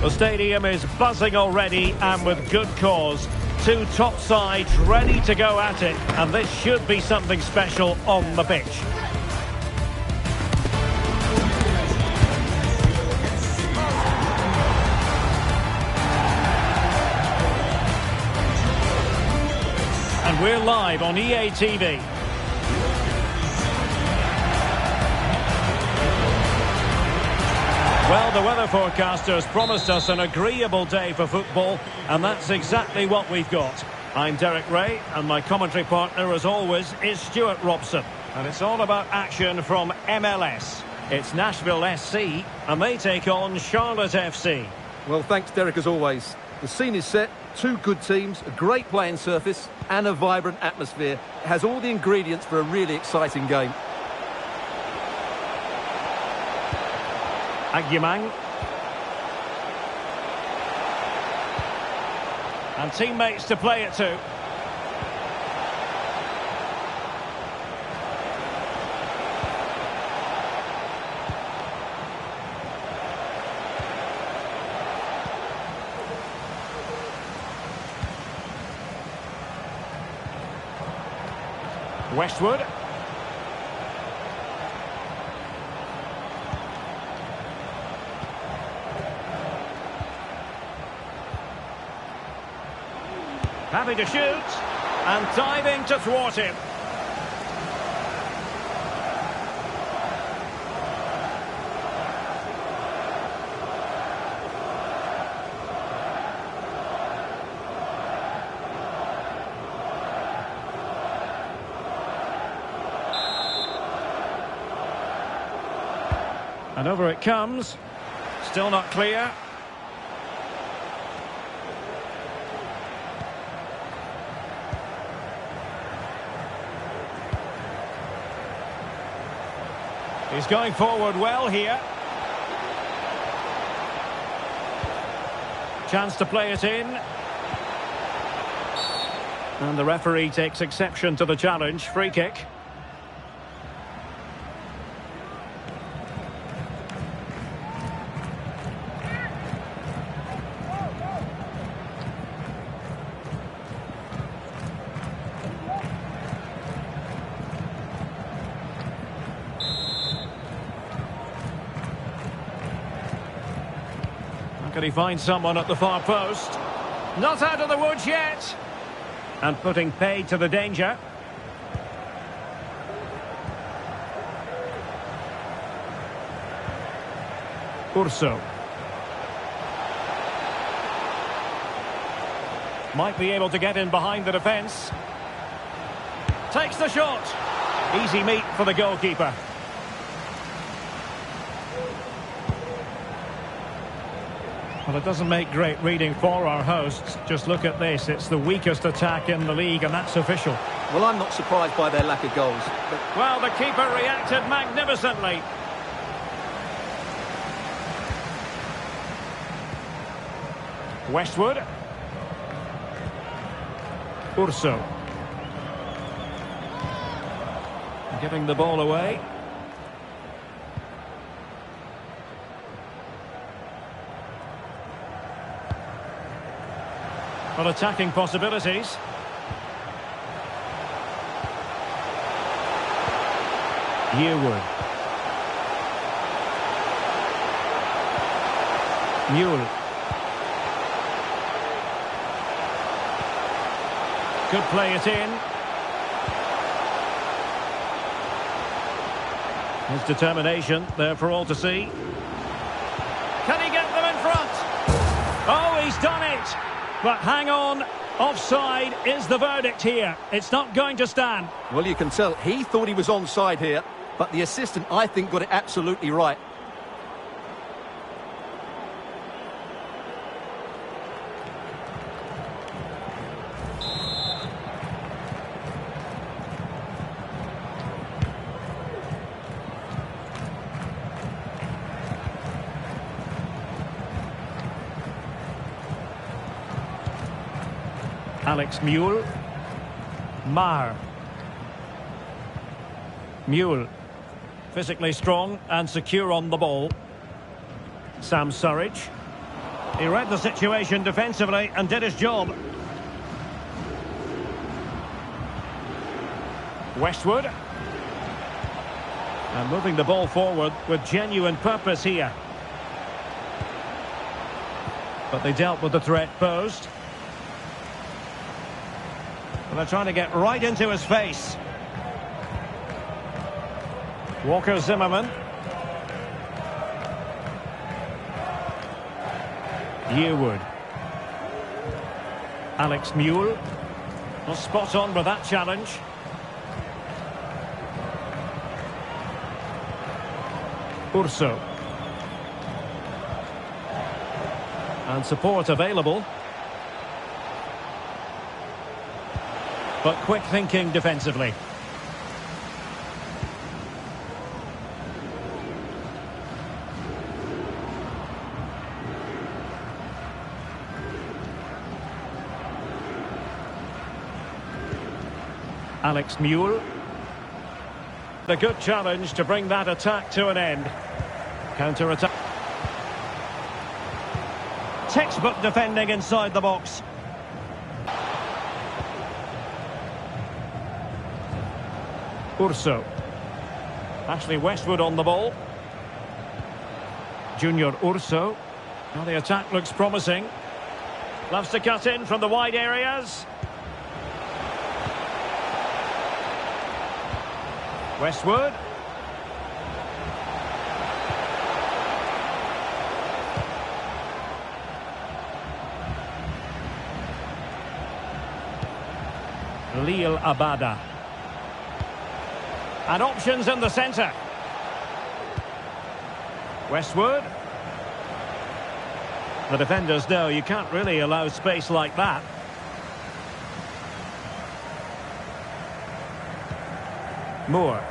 The stadium is buzzing already, and with good cause. Two top sides ready to go at it, and this should be something special on the pitch. And we're live on EA TV. Well, the weather forecasters promised us an agreeable day for football, and that's exactly what we've got. I'm Derek Ray, and my commentary partner, as always, is Stuart Robson. And it's all about action from MLS. It's Nashville SC, and they take on Charlotte FC. Well, thanks, Derek, as always. The scene is set, two good teams, a great playing surface, and a vibrant atmosphere. It has all the ingredients for a really exciting game. Agyemang. And teammates to play it to. Westwood. Happy to shoot, and diving to thwart him. And over it comes. Still not clear. He's going forward well here. Chance to play it in. And the referee takes exception to the challenge. Free kick. Can he find someone at the far post? Not out of the woods yet. And putting paid to the danger. Urso. Might be able to get in behind the defence. Takes the shot. Easy meat for the goalkeeper. Well, it doesn't make great reading for our hosts. Just look at this. It's the weakest attack in the league, and that's official. Well, I'm not surprised by their lack of goals. But... Well, the keeper reacted magnificently. Westwood. Urso. Giving the ball away. Well, attacking possibilities. Yearwood. Mule. Could play it in. His determination there for all to see. Can he get them in front? Oh, he's done it! But hang on, offside is the verdict here. It's not going to stand. Well, you can tell he thought he was onside here, but the assistant, I think, got it absolutely right. Alex Mule. Maher. Mule. Physically strong and secure on the ball. Sam Surridge. He read the situation defensively and did his job. Westwood. And moving the ball forward with genuine purpose here. But they dealt with the threat posed. And they're trying to get right into his face. Walker Zimmerman. Yearwood. Alex Mule. Well, spot on with that challenge. Urso. And support available. But quick thinking defensively. Alex Mule. A good challenge to bring that attack to an end. Counter-attack. Textbook defending inside the box. Urso. Ashley Westwood on the ball. Junior Urso. Now the attack looks promising. Loves to cut in from the wide areas. Westwood. Lille Abada. And options in the centre. Westwood. The defenders know you can't really allow space like that. Moore.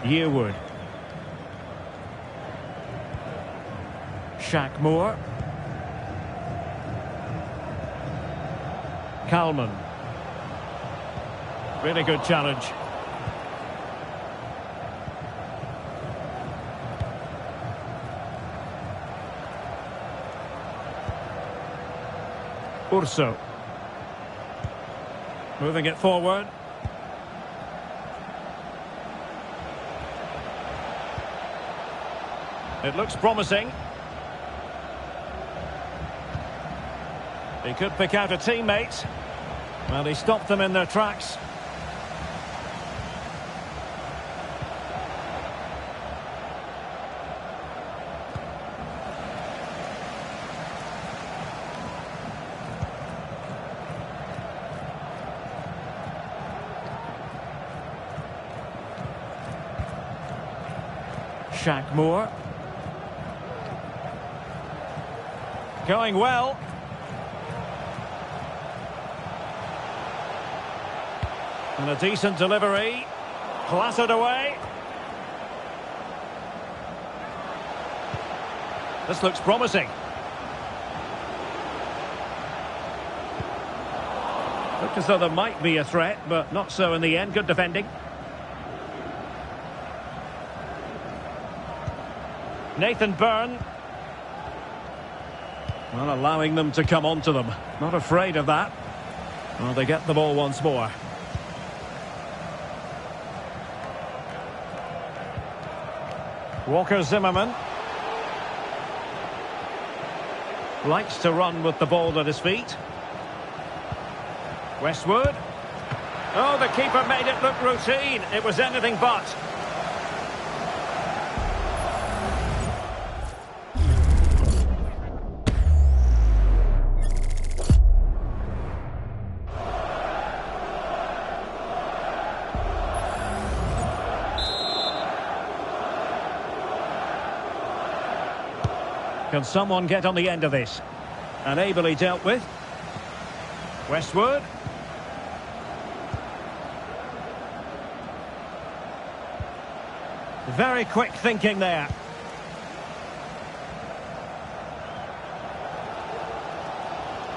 Yearwood. Shaq Moore. Kalman. Really good challenge. Urso. Moving it forward. It looks promising. He could pick out a teammate. Well, he stopped them in their tracks. Shaq Moore. Going well. And a decent delivery. Clattered away. This looks promising. Looked as though there might be a threat, but not so in the end. Good defending. Nathan Byrne. Well, allowing them to come onto them. Not afraid of that. Well, they get the ball once more. Walker Zimmerman. Likes to run with the ball at his feet. Westwood. Oh, the keeper made it look routine. It was anything but. Can someone get on the end of this? And ably dealt with. Westwood. Very quick thinking there.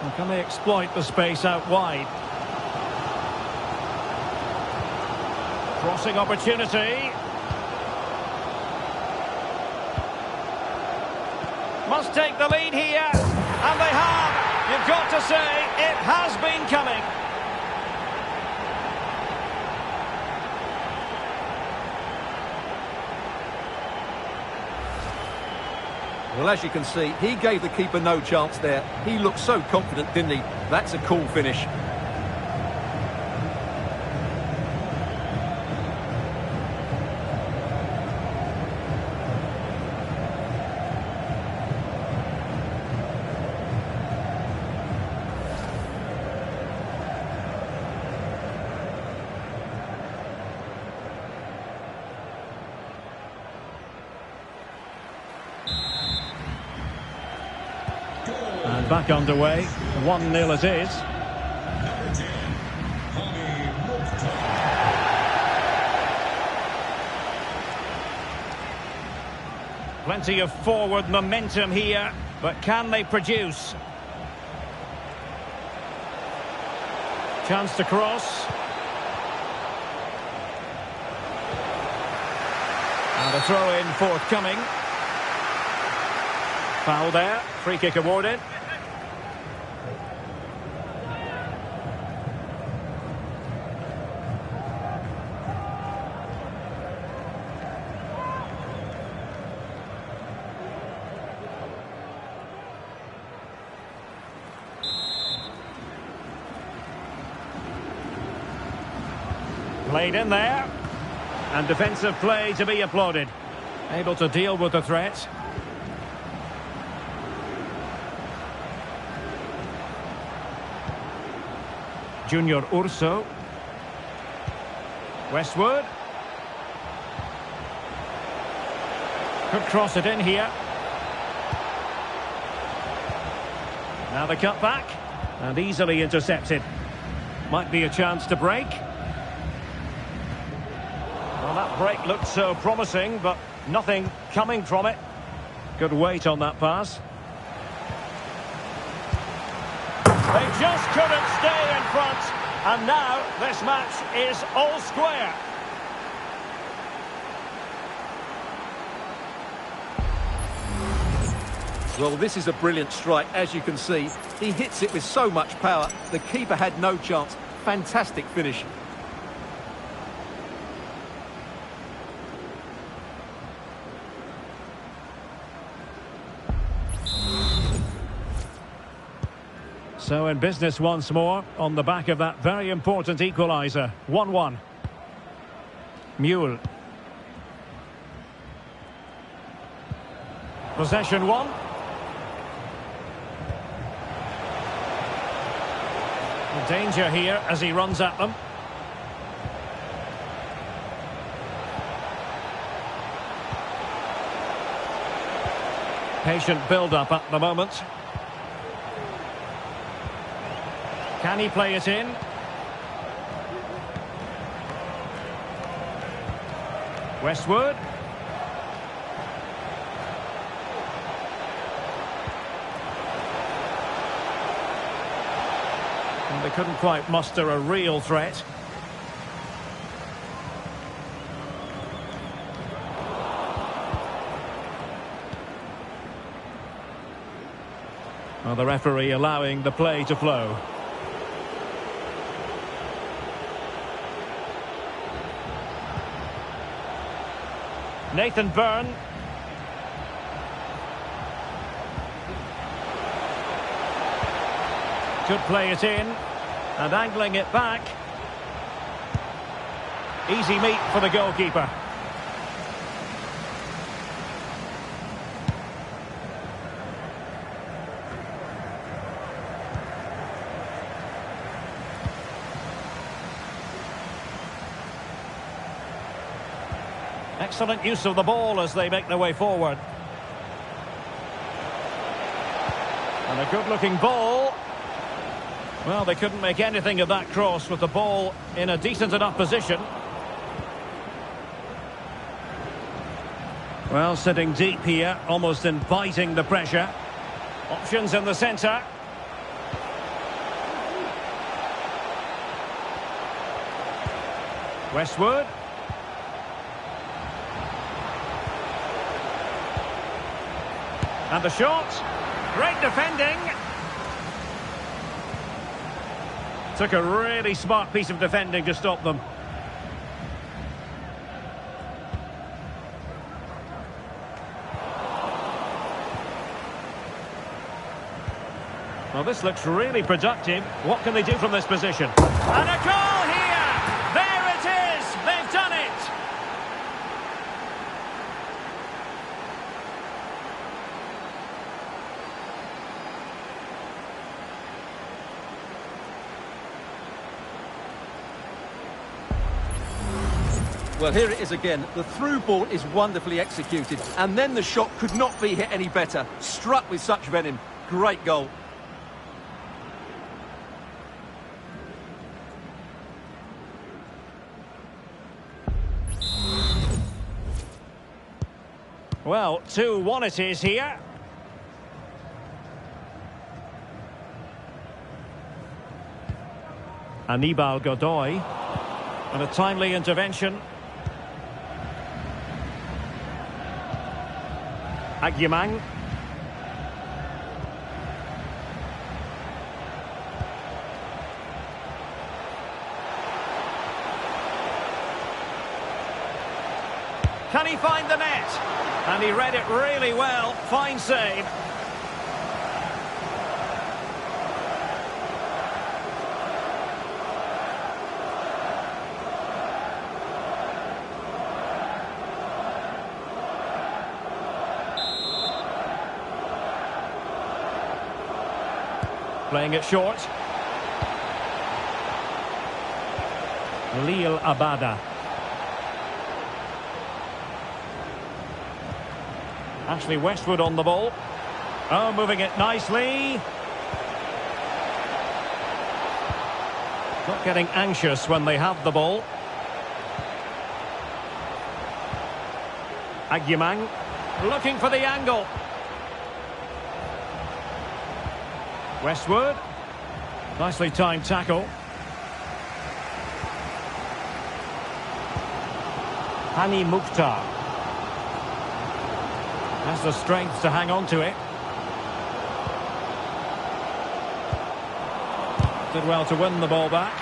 And can they exploit the space out wide? Crossing opportunity. Must take the lead here. And they have. You've got to say, it has been coming. Well, as you can see, he gave the keeper no chance there. He looked so confident, didn't he? That's a cool finish. And back underway, 1-0 it is. Plenty of forward momentum here, but can they produce? Chance to cross. And a throw-in forthcoming. Foul there, free kick awarded. Played in there. And defensive play to be applauded. Able to deal with the threat. Junior Urso. Westwood. Could cross it in here. Now the cut back. And easily intercepted. Might be a chance to break. Well, that break looked so promising, but nothing coming from it. Good weight on that pass. They just couldn't stay in front. And now this match is all square. Well, this is a brilliant strike, as you can see. He hits it with so much power. The keeper had no chance. Fantastic finish. So in business once more, on the back of that very important equaliser. 1-1. Mule. Possession one. Danger here as he runs at them. Patient build-up at the moment. Can he play it in? Westwood. And they couldn't quite muster a real threat. Well, the referee allowing the play to flow. Nathan Byrne. Could play it in. And angling it back. Easy meet for the goalkeeper. Excellent use of the ball as they make their way forward. And a good-looking ball. Well, they couldn't make anything of that cross with the ball in a decent enough position. Well, sitting deep here, almost inviting the pressure. Options in the centre. Westwood. And the shot. Great defending. Took a really smart piece of defending to stop them. Well, this looks really productive. What can they do from this position? And a goal here! There it is! They've done it! Well, here it is again. The through ball is wonderfully executed. And then the shot could not be hit any better. Struck with such venom. Great goal. Well, 2-1 it is here. Anibal Godoy. And a timely intervention. Agyemang. Can he find the net? And he read it really well. Fine save. Playing it short. Lille Abada. Ashley Westwood on the ball. Oh, moving it nicely. Not getting anxious when they have the ball. Agyemang looking for the angle. Westwood. Nicely timed tackle. Hani Mukhtar. Has the strength to hang on to it. Did well to win the ball back.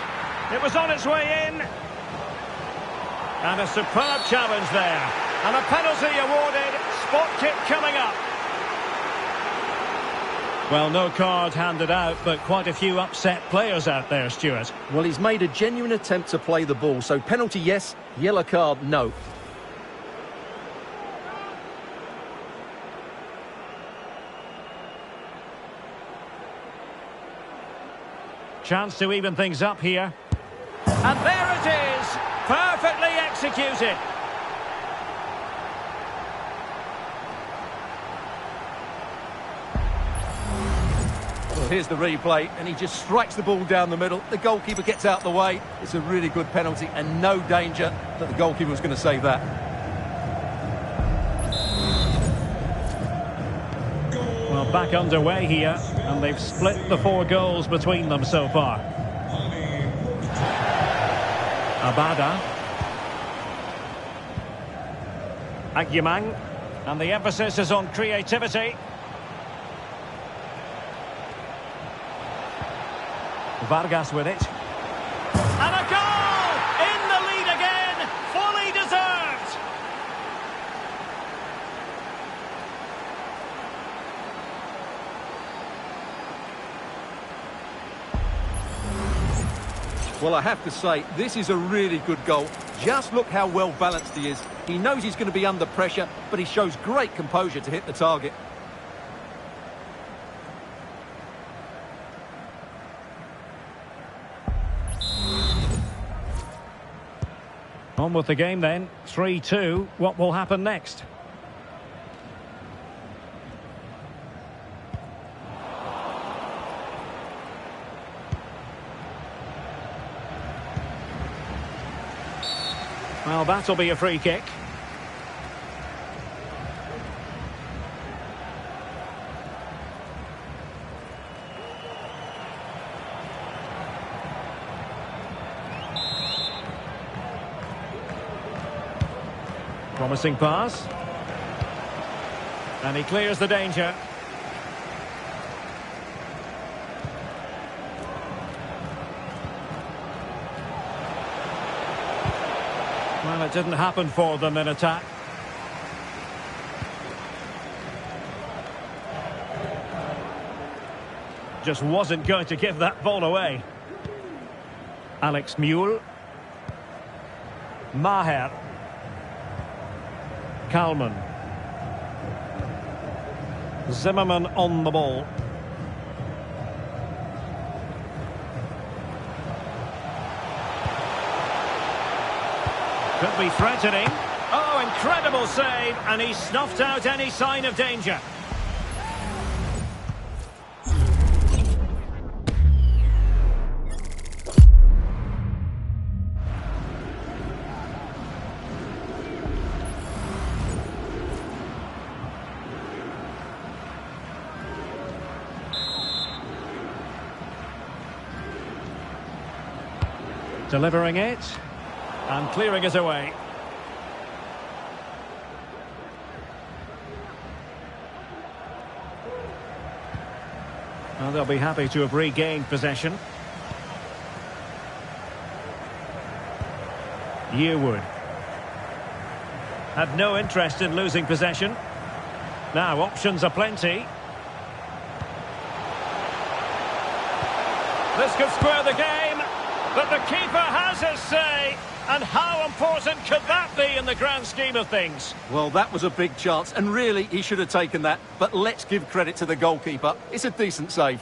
It was on its way in. And a superb challenge there. And a penalty awarded. Spot kick coming up. Well, no card handed out, but quite a few upset players out there, Stuart. Well, he's made a genuine attempt to play the ball, so penalty yes, yellow card no. Chance to even things up here. And there it is! Perfectly executed. Well, here's the replay, and he just strikes the ball down the middle. The goalkeeper gets out the way. It's a really good penalty, and no danger that the goalkeeper was going to save that. Well, back underway here, and they've split the 4 goals between them so far. Abada. Agyemang. And the emphasis is on creativity. Vargas with it. And a goal! In the lead again! Fully deserved! Well, I have to say, this is a really good goal. Just look how well balanced he is. He knows he's going to be under pressure, but he shows great composure to hit the target. On with the game then. 3-2. What will happen next? Well, that'll be a free kick. Promising pass. And he clears the danger. Well, it didn't happen for them in attack. Just wasn't going to give that ball away. Alex Mule. Maher. Kalman. Zimmerman on the ball. Could be threatening. Oh, incredible save, and he snuffed out any sign of danger. Delivering it. And clearing it away. Well, they'll be happy to have regained possession. Yearwood. Had no interest in losing possession. Now, options are plenty. This could square the game, but the keeper has his say. And how important could that be in the grand scheme of things? Well, that was a big chance, and really he should have taken that. But let's give credit to the goalkeeper. It's a decent save.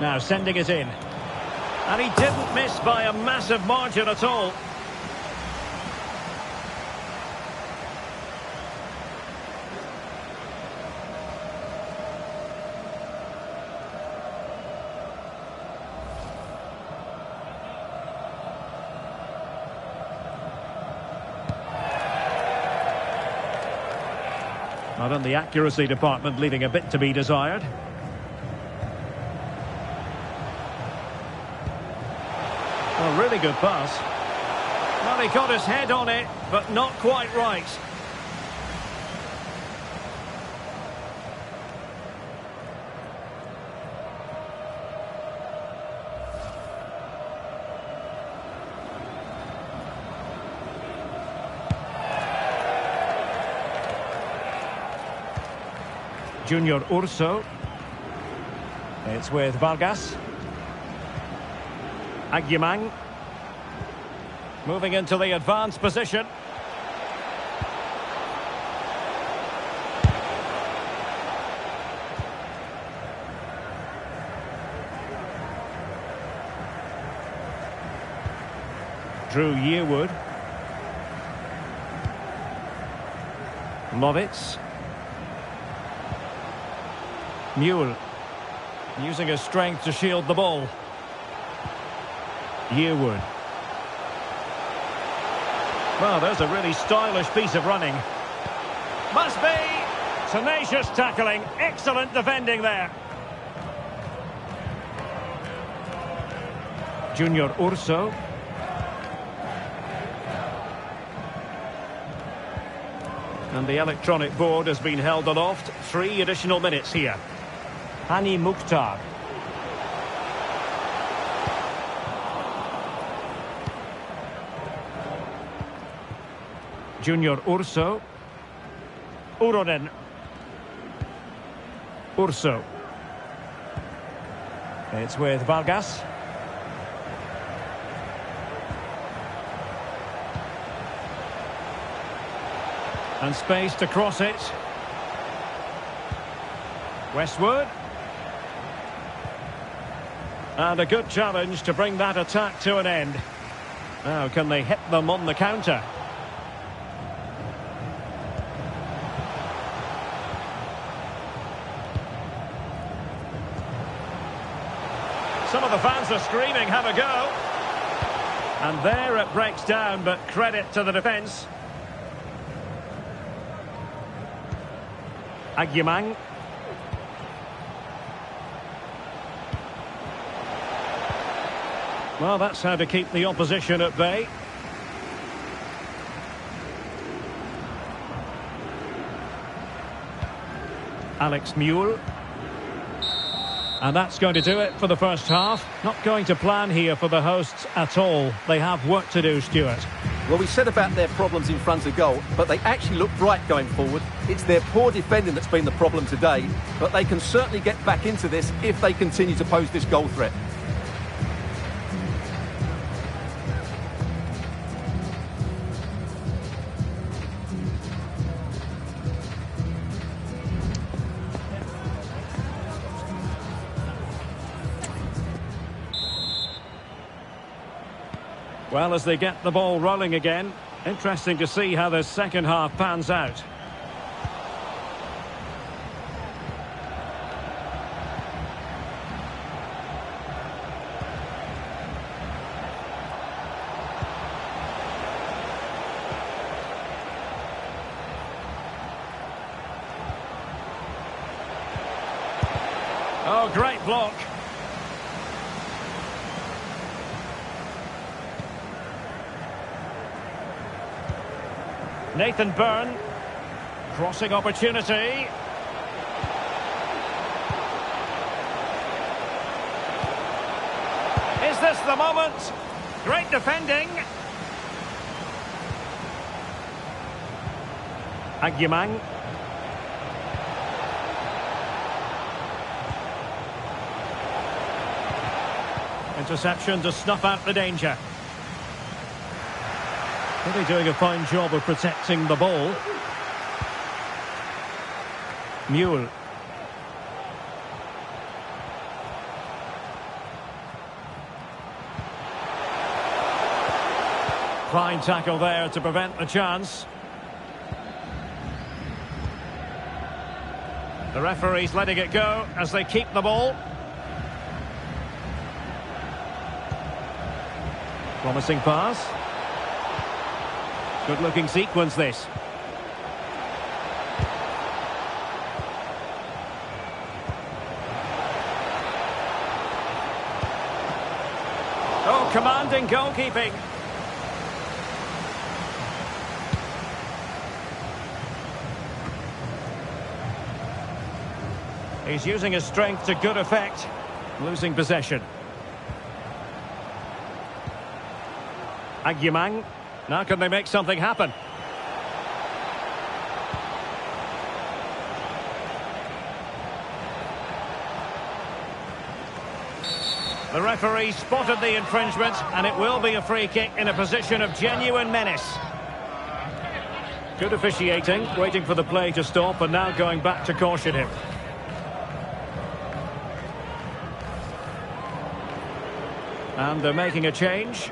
Now sending it in. And he didn't miss by a massive margin at all. Not in the accuracy department, leaving a bit to be desired. A really good pass. Well, he got his head on it, but not quite right. Junior Urso. It's with Vargas. Agyemang. Moving into the advanced position. Drew Yearwood. Lovitz. Mule. Using his strength to shield the ball. Yearwood. Well, there's a really stylish piece of running. Must be! Tenacious tackling. Excellent defending there. Junior Urso. And the electronic board has been held aloft. 3 additional minutes here. Hani Mukhtar. Junior Urso. Uronen. Urso. It's with Vargas. And space to cross it. Westwood. And a good challenge to bring that attack to an end. Now, can they hit them on the counter? Some of the fans are screaming, have a go. And there it breaks down, but credit to the defence. Agyemang. Well, that's how to keep the opposition at bay. Alex Mule. And that's going to do it for the first half. Not going to plan here for the hosts at all. They have work to do, Stuart. Well, we said about their problems in front of goal, but they actually look bright going forward. It's their poor defending that's been the problem today, but they can certainly get back into this if they continue to pose this goal threat. Well, as they get the ball rolling again, interesting to see how the second half pans out. Oh, great block. Nathan Byrne, crossing opportunity. Is this the moment? Great defending. Agyemang. Interception to snuff out the danger. Really doing a fine job of protecting the ball. Mule. Fine tackle there to prevent the chance. The referee's letting it go as they keep the ball. Promising pass. Good looking sequence this. Oh, commanding goalkeeping. He's using his strength to good effect. Losing possession. Agyemang. Now can they make something happen? The referee spotted the infringement, and it will be a free kick in a position of genuine menace. Good officiating, waiting for the play to stop, and now going back to caution him. And they're making a change.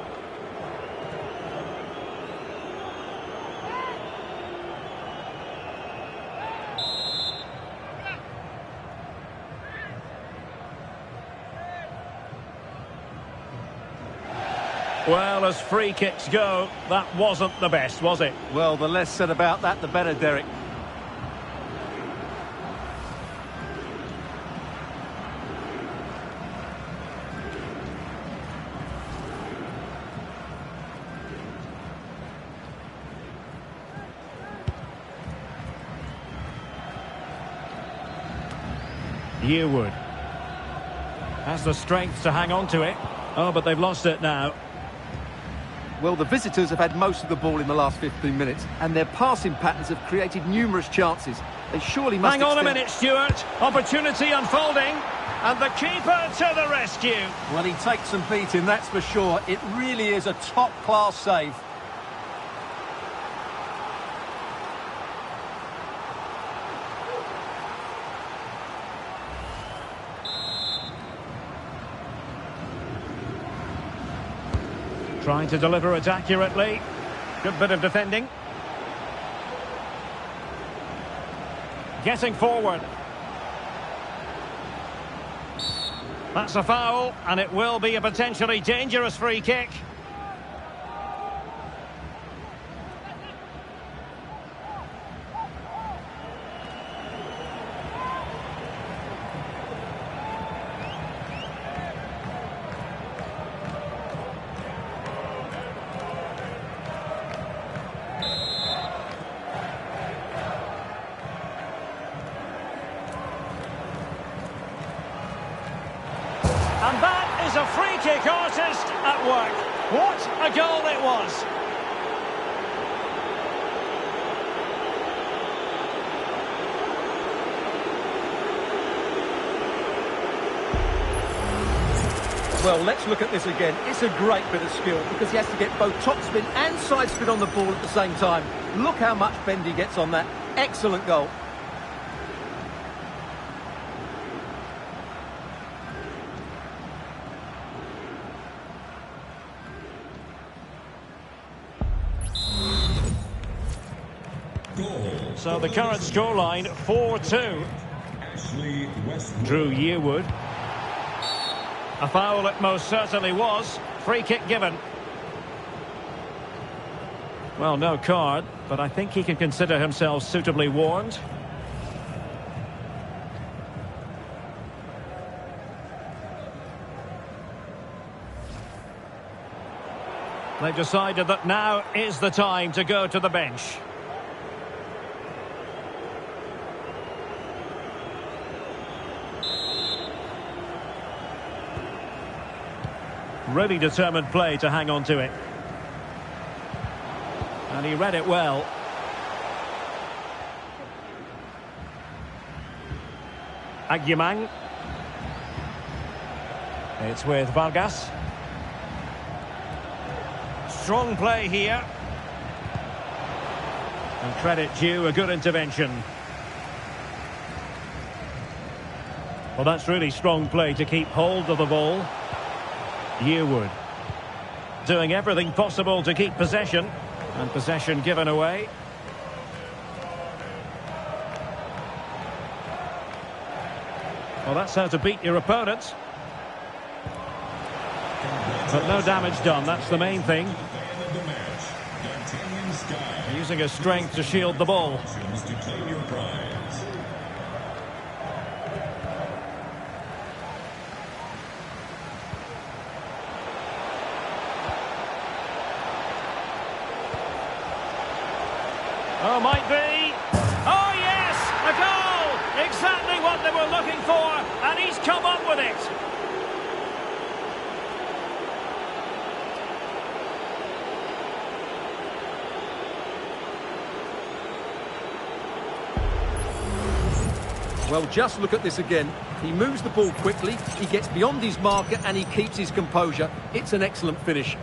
Well, as free kicks go, that wasn't the best, was it? Well, the less said about that, the better, Derek. Yearwood has the strength to hang on to it. Oh, but they've lost it now. Well, the visitors have had most of the ball in the last 15 minutes, and their passing patterns have created numerous chances. They surely must Hang on a minute, Stuart. Opportunity unfolding, and the keeper to the rescue. Well, he takes some beating, that's for sure. It really is a top-class save. Trying to deliver it accurately. Good bit of defending. Getting forward. That's a foul, and it will be a potentially dangerous free kick. And that is a free kick artist at work. What a goal it was. Well, let's look at this again. It's a great bit of skill because he has to get both topspin and side spin on the ball at the same time. Look how much bend he gets on that. Excellent goal. So the current scoreline, 4-2. Drew Yearwood. A foul it most certainly was. Free kick given. Well, no card, but I think he can consider himself suitably warned. They've decided that now is the time to go to the bench. Really determined play to hang on to it. And he read it well. Agyemang. It's with Vargas. Strong play here. And credit due, a good intervention. Well, that's really strong play to keep hold of the ball. Yearwood doing everything possible to keep possession, and possession given away. Well, that's how to beat your opponent. But no damage done, that's the main thing. Using his strength to shield the ball. Oh, might be. Oh, yes! A goal! Exactly what they were looking for, and he's come up with it. Well, just look at this again. He moves the ball quickly, he gets beyond his marker, and he keeps his composure. It's an excellent finish.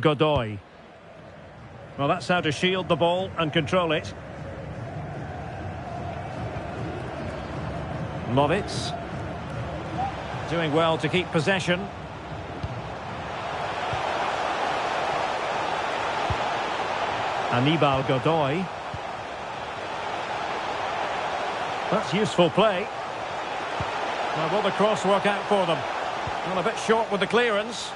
Godoy. Well, that's how to shield the ball and control it. Lovitz. Doing well to keep possession. Anibal Godoy. That's useful play. Well, will the cross work out for them? Well, a bit short with the clearance.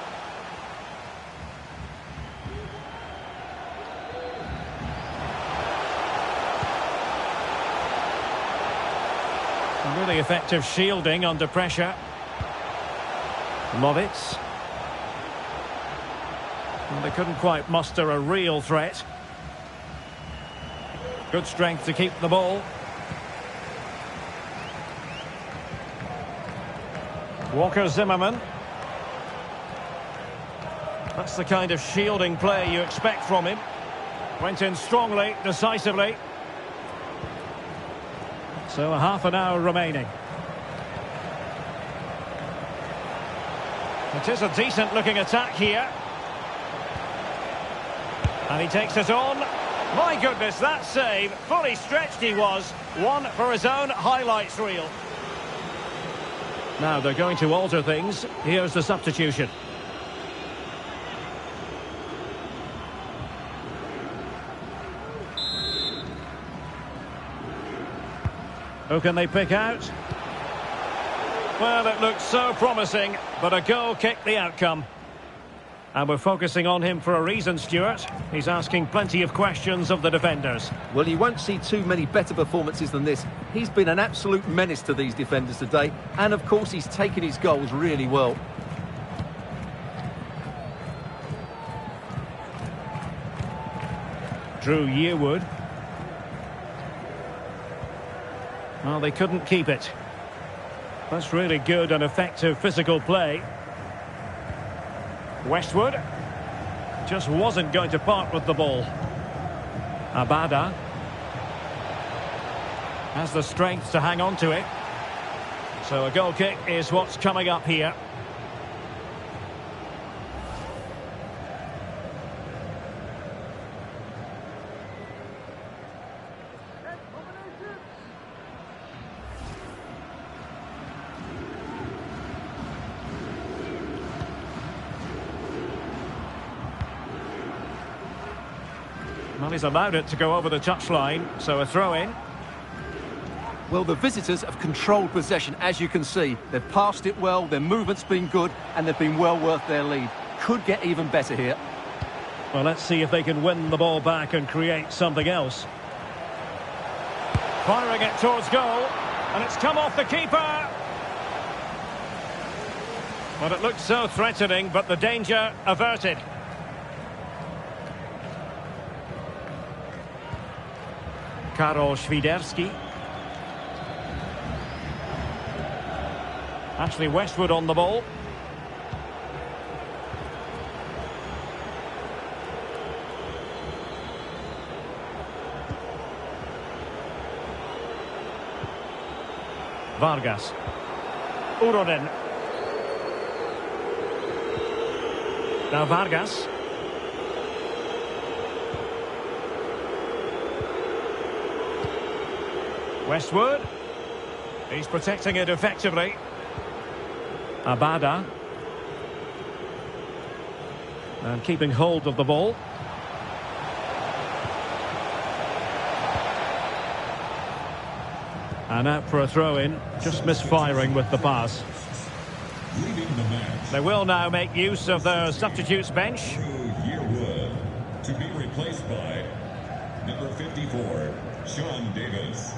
Really effective shielding under pressure. Lovitz. Well, they couldn't quite muster a real threat. Good strength to keep the ball. Walker Zimmerman. That's the kind of shielding play you expect from him. Went in strongly, decisively. So a half an hour remaining. It is a decent looking attack here. And he takes it on. My goodness, that save. Fully stretched he was. One for his own highlights reel. Now they're going to alter things. Here's the substitution. Who can they pick out? Well, it looks so promising, but a goal kicked the outcome. And we're focusing on him for a reason, Stuart. He's asking plenty of questions of the defenders. Well, you won't see too many better performances than this. He's been an absolute menace to these defenders today. And, of course, he's taken his goals really well. Drew Yearwood. Well, they couldn't keep it. That's really good and effective physical play. Westwood just wasn't going to part with the ball. Abada has the strength to hang on to it. So a goal kick is what's coming up here. Well, he's allowed it to go over the touchline, so a throw-in. Well, the visitors have controlled possession, as you can see. They've passed it well, their movement's been good, and they've been well worth their lead. Could get even better here. Well, let's see if they can win the ball back and create something else. Firing it towards goal, and it's come off the keeper. Well, it looked so threatening, but the danger averted. Karol Świderski. Ashley Westwood on the ball. Vargas. Uronen. Now Vargas. Westwood. He's protecting it effectively. Abada. And keeping hold of the ball. And out for a throw-in. Just misfiring with the pass. They will now make use of their substitutes bench. Yearwood to be replaced by number 54, Sean Davis.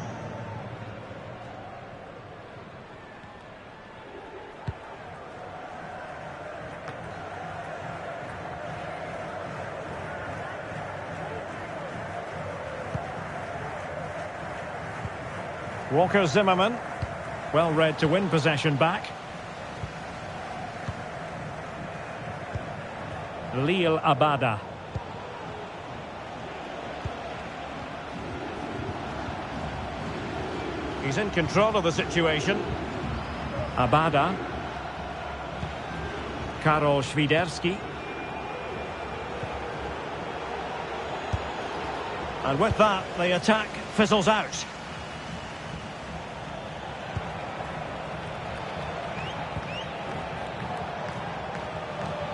Walker Zimmerman, well read to win possession back. Lil Abada. He's in control of the situation. Abada. Karol Świderski. And with that, the attack fizzles out.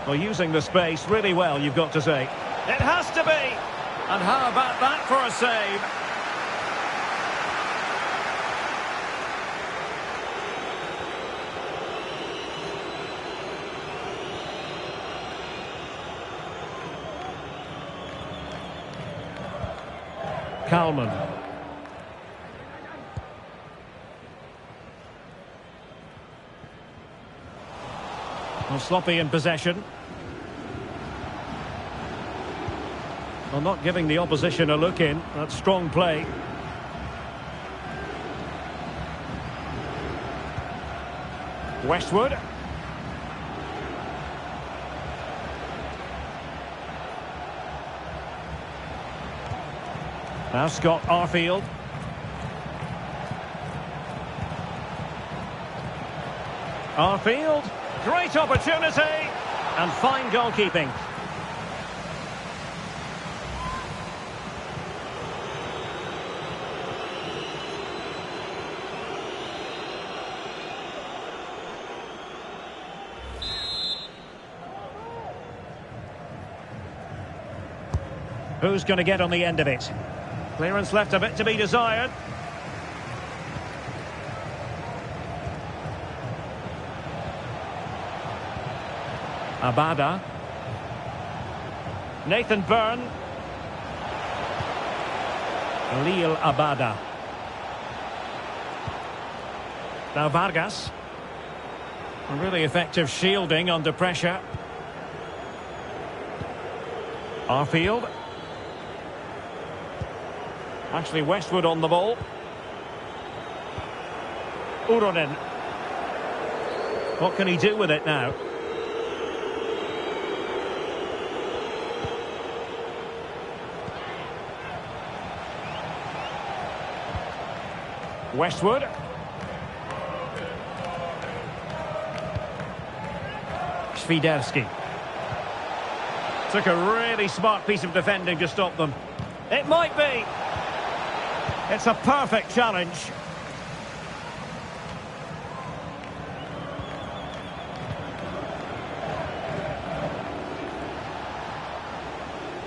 Well, using the space really well, you've got to say. It has to be! And how about that for a save? Kalman. Well, sloppy in possession. Well, not giving the opposition a look in. That's strong play. Westwood. Now Scott Arfield. Arfield. Great opportunity. And fine goalkeeping. Who's going to get on the end of it? Clearance left a bit to be desired. Abada. Nathan Byrne. Lille Abada. Now Vargas. A really effective shielding under pressure. Arfield. Actually Westwood on the ball. Uronen. What can he do with it now? Westwood. Świderski. Took a really smart piece of defending to stop them. It might be. It's a perfect challenge.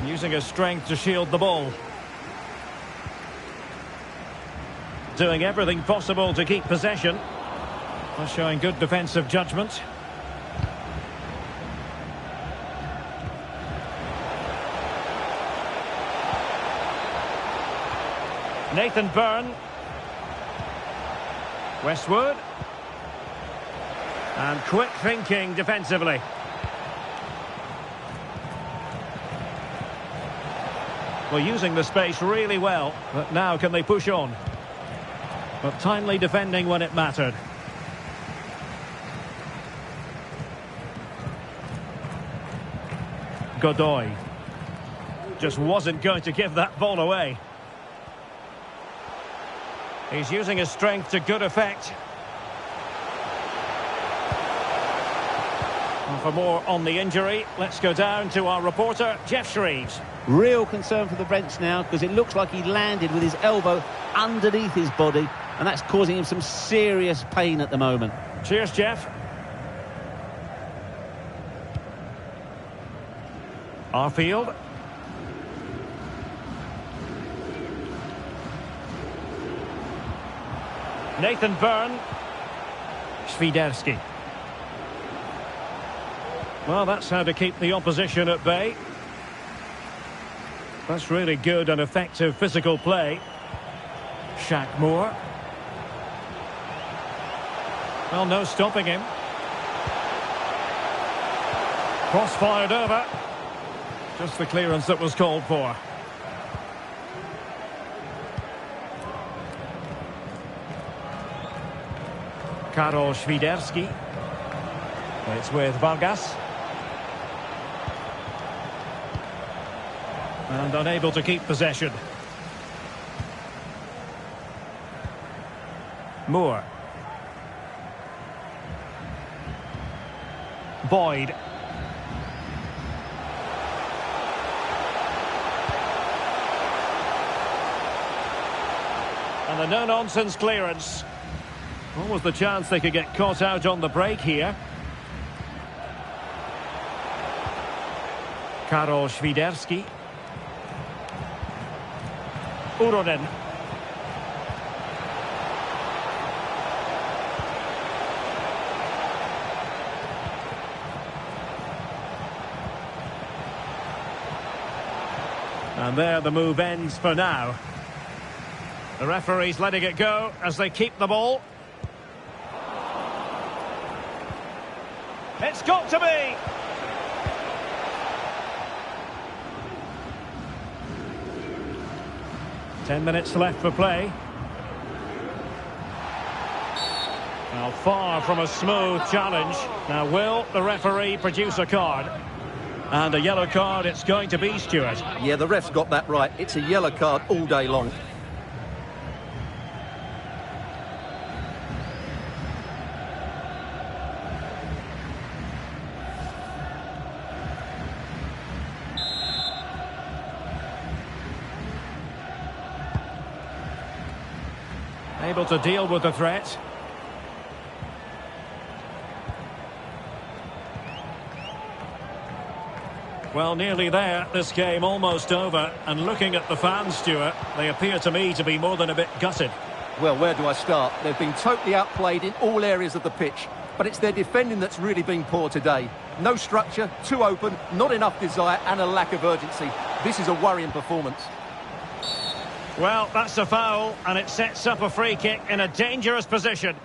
Using his strength to shield the ball. Doing everything possible to keep possession. Showing good defensive judgment. Nathan Byrne. Westwood. And quick thinking defensively. Well, using the space really well, but now can they push on? But timely defending when it mattered. Godoy. Just wasn't going to give that ball away. He's using his strength to good effect. And for more on the injury, let's go down to our reporter, Jeff Shreves. Real concern for the bench now, because it looks like he landed with his elbow underneath his body, and that's causing him some serious pain at the moment. Cheers, Jeff. Arfield. Nathan Byrne. Świderski. Well, that's how to keep the opposition at bay. That's really good and effective physical play. Shaq Moore. Well, no stopping him. Cross fired over. Just the clearance that was called for. Karol Świderski. It's with Vargas. And unable to keep possession. Moore. Boyd. And a no-nonsense clearance. What was the chance they could get caught out on the break here? Karol Świderski. Uronen. And there the move ends for now. The referee's letting it go as they keep the ball. It's got to be! Ten minutes left for play. Now far from a smooth challenge. Now will the referee produce a card? And a yellow card it's going to be, Stuart. Yeah, the ref's got that right. It's a yellow card all day long. Able to deal with the threat. Well, nearly there. This game almost over. And looking at the fans, Stuart, they appear to me to be more than a bit gutted. Well, where do I start? They've been totally outplayed in all areas of the pitch. But it's their defending that's really been poor today. No structure, too open, not enough desire and a lack of urgency. This is a worrying performance. Well, that's a foul, and it sets up a free kick in a dangerous position.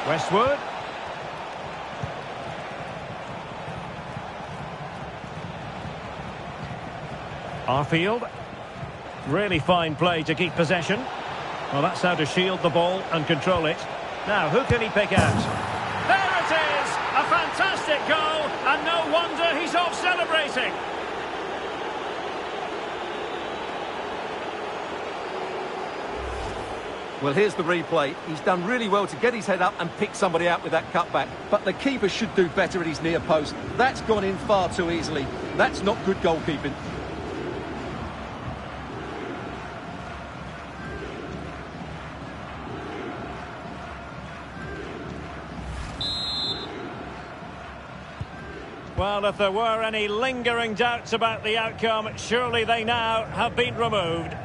Westwood. Arfield. Really fine play to keep possession. Well, that's how to shield the ball and control it. Now, who can he pick out? There it is! A fantastic goal, and no wonder he's off celebrating. Well, here's the replay. He's done really well to get his head up and pick somebody out with that cutback. But the keeper should do better at his near post. That's gone in far too easily. That's not good goalkeeping. Well, if there were any lingering doubts about the outcome, surely they now have been removed.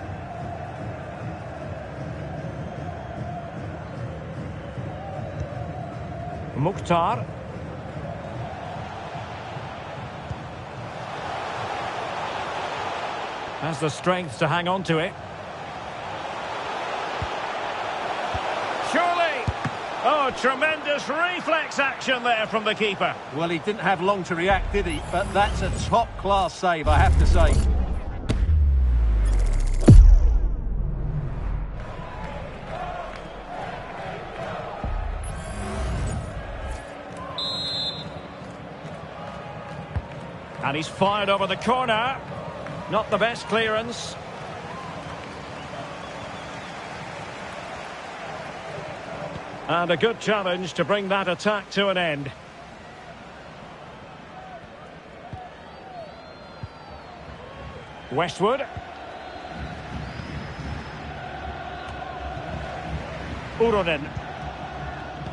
Mukhtar. Has the strength to hang on to it. Surely! Oh, tremendous reflex action there from the keeper. Well, he didn't have long to react, did he? But that's a top-class save, I have to say. And he's fired over the corner. Not the best clearance. And a good challenge to bring that attack to an end. Westwood. Uronen.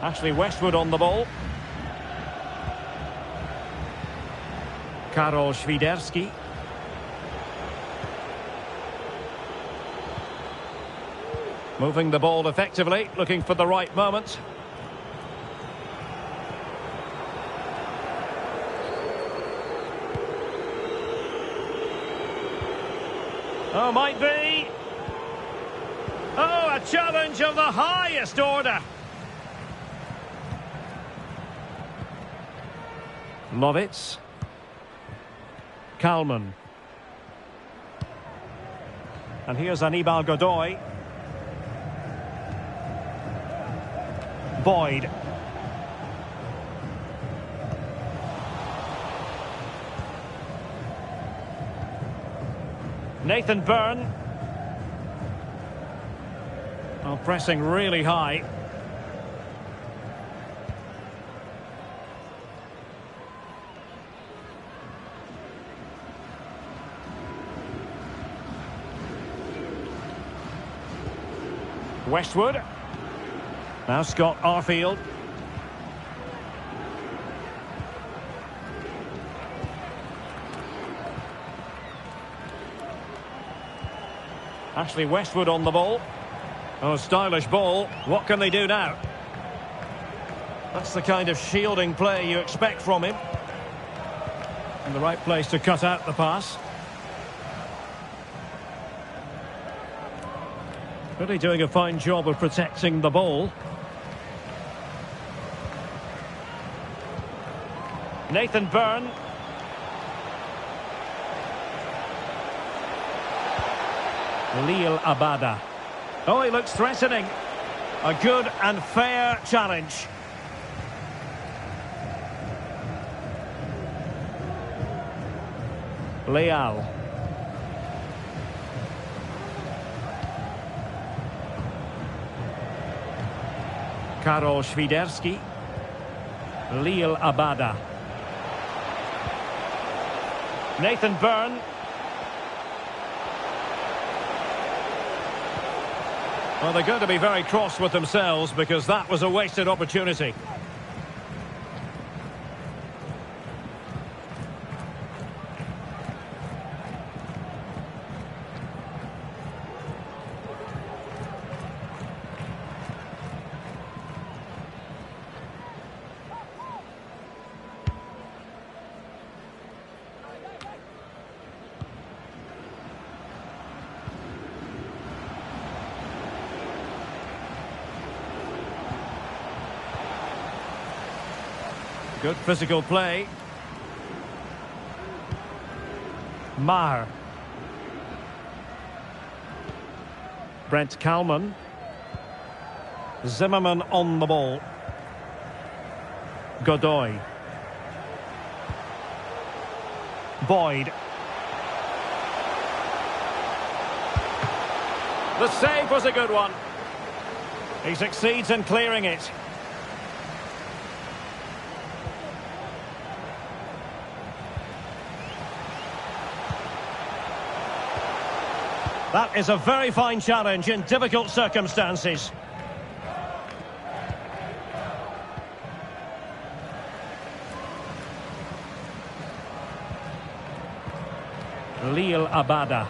Ashley Westwood on the ball. Karol Świderski. Moving the ball effectively, looking for the right moment. Oh, might be. Oh, a challenge of the highest order. Lovitz. Kalman. And here's Anibal Godoy. Boyd. Nathan Byrne. Oh, pressing really high. Westwood. Now Scott Arfield. Ashley Westwood on the ball. Oh, stylish ball. What can they do now? That's the kind of shielding play you expect from him. In the right place to cut out the pass. Really doing a fine job of protecting the ball. Nathan Byrne. Lille Abada. Oh, he looks threatening. A good and fair challenge. Leal. Karol Świderski. Lil Abada. Nathan Byrne. Well, they're going to be very cross with themselves because that was a wasted opportunity. Good physical play. Maher. Brent Kalman. Zimmerman on the ball. Godoy. Boyd. The save was a good one. He succeeds in clearing it. That is a very fine challenge in difficult circumstances. Lil Abada.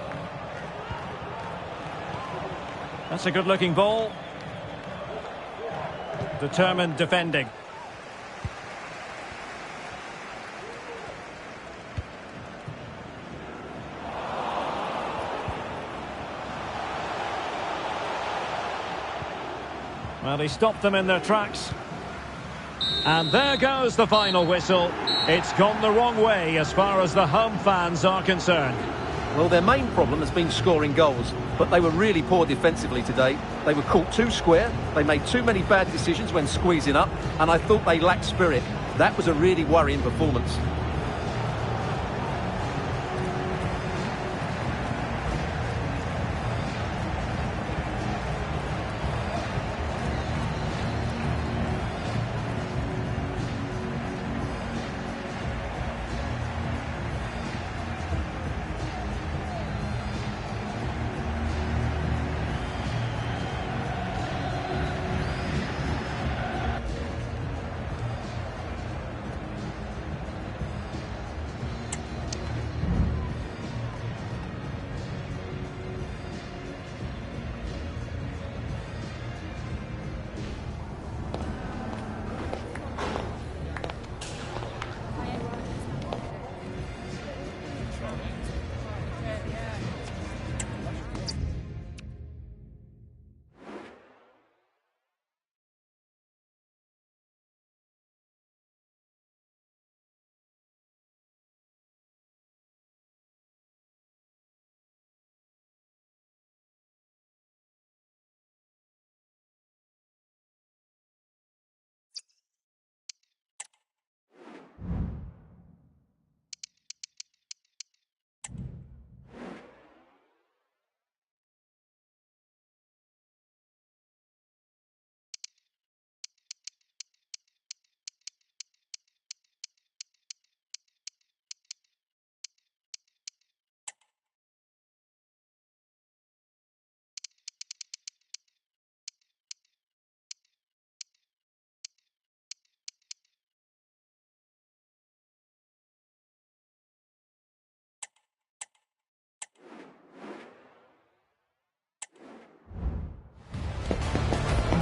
That's a good-looking ball. Determined defending. Well, he stopped them in their tracks. And there goes the final whistle. It's gone the wrong way as far as the home fans are concerned. Well, their main problem has been scoring goals, but they were really poor defensively today. They were caught too square, they made too many bad decisions when squeezing up, and I thought they lacked spirit. That was a really worrying performance.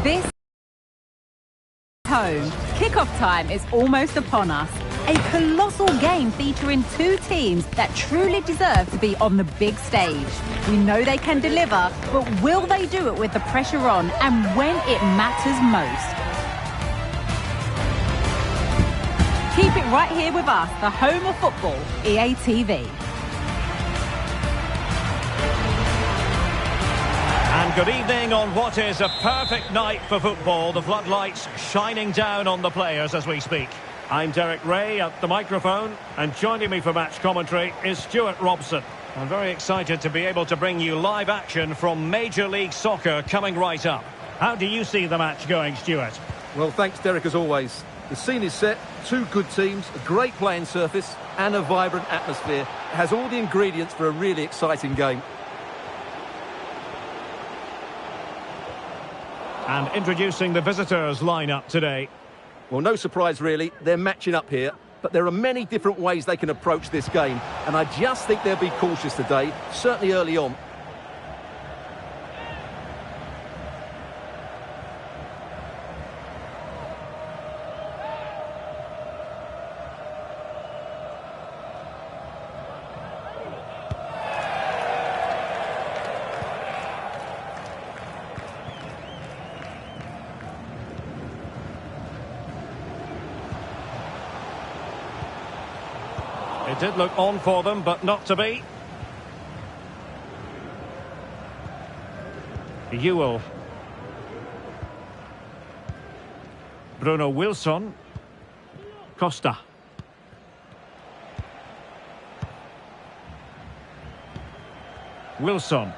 This home. Kick-off time is almost upon us. A colossal game featuring two teams that truly deserve to be on the big stage. We know they can deliver, but will they do it with the pressure on and when it matters most? Keep it right here with us, the home of football, EA TV. And good evening on what is a perfect night for football. The floodlights shining down on the players as we speak. I'm Derek Ray at the microphone, and joining me for match commentary is Stuart Robson. I'm very excited to be able to bring you live action from Major League Soccer coming right up. How do you see the match going, Stuart? Well, thanks, Derek, as always. The scene is set, two good teams, a great playing surface and a vibrant atmosphere. It has all the ingredients for a really exciting game. And introducing the visitors lineup today. Well, no surprise, really. They're matching up here, but there are many different ways they can approach this game, and I just think they'll be cautious today, certainly early on. It did look on for them, but not to be. Ewell. Bruno Wilson. Costa. Wilson.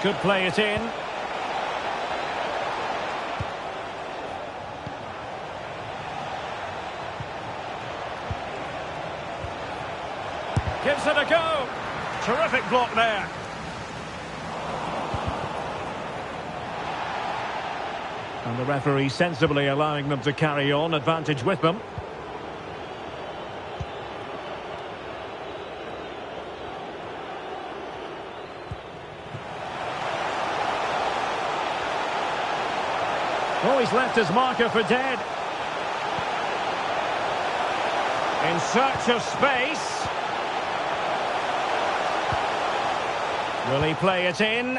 Could play it in. Gives it a go. Terrific block there. And the referee sensibly allowing them to carry on, advantage with them. Oh, he's left his marker for dead. In search of space. Will he play it in?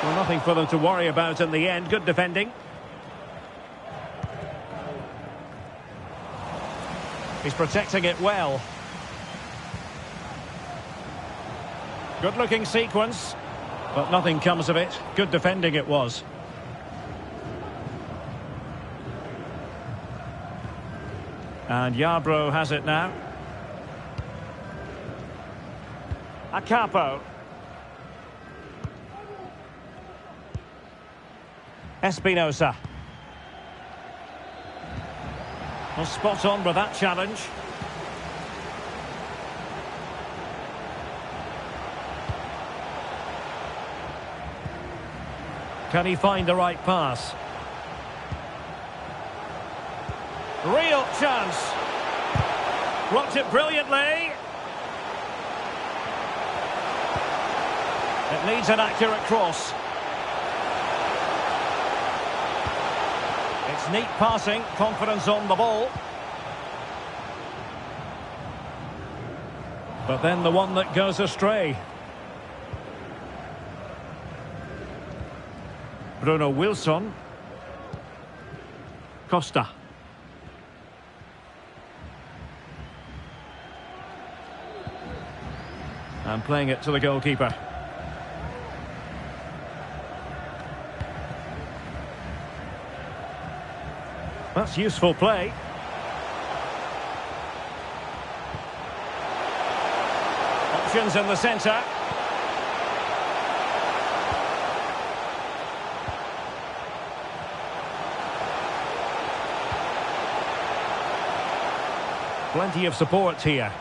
Well, nothing for them to worry about in the end. Good defending. He's protecting it well. Good-looking sequence, but nothing comes of it. Good defending it was. And Yarbrough has it now. Acapo. Espinosa. Well, spot on with that challenge. Can he find the right pass? Real chance. Blocked it brilliantly. It needs an accurate cross. It's neat passing, confidence on the ball. But then the one that goes astray. Bruno Wilson. Costa. And playing it to the goalkeeper. That's useful play. Options in the centre. Plenty of support here.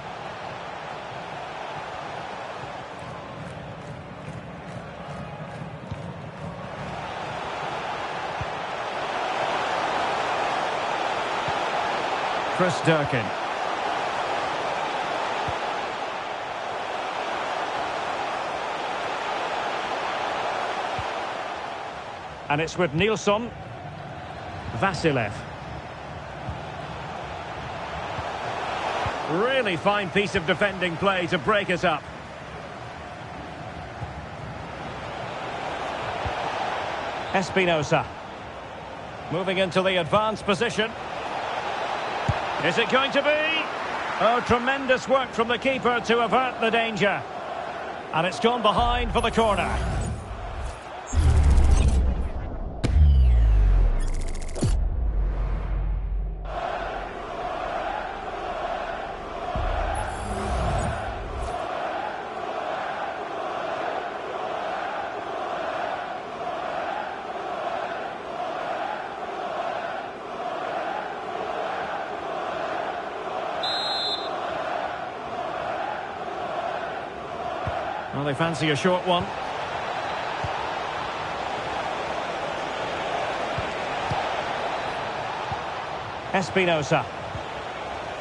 Chris Durkin. And it's with Nilsson. Vasilev. Really fine piece of defending play to break us up. Espinosa. Moving into the advanced position. Is it going to be? Oh, tremendous work from the keeper to avert the danger. And it's gone behind for the corner. Well, they fancy a short one. Espinosa.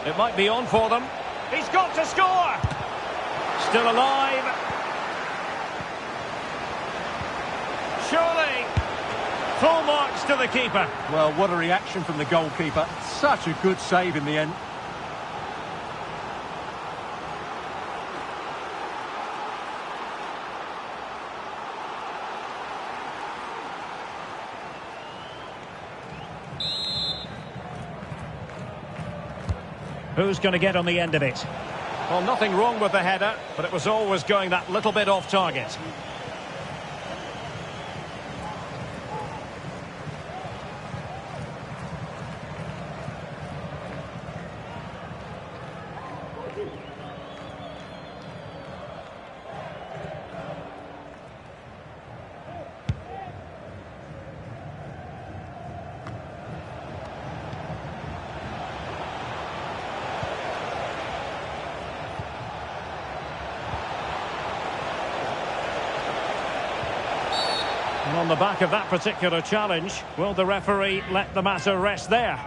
It might be on for them. He's got to score! Still alive. Surely. Full marks to the keeper. Well, what a reaction from the goalkeeper. Such a good save in the end. Who's going to get on the end of it? Well, nothing wrong with the header, but it was always going that little bit off target. And on the back of that particular challenge, will the referee let the matter rest there?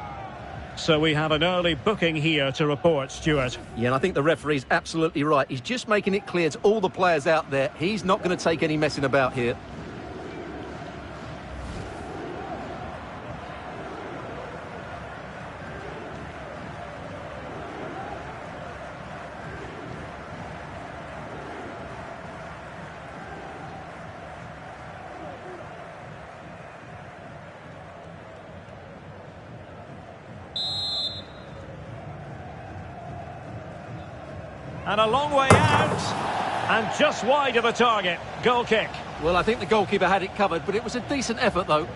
So we have an early booking here to report, Stuart. Yeah, and I think the referee's absolutely right. He's just making it clear to all the players out there, he's not going to take any messing about here. And a long way out. And just wide of the target. Goal kick. Well, I think the goalkeeper had it covered, but it was a decent effort, though.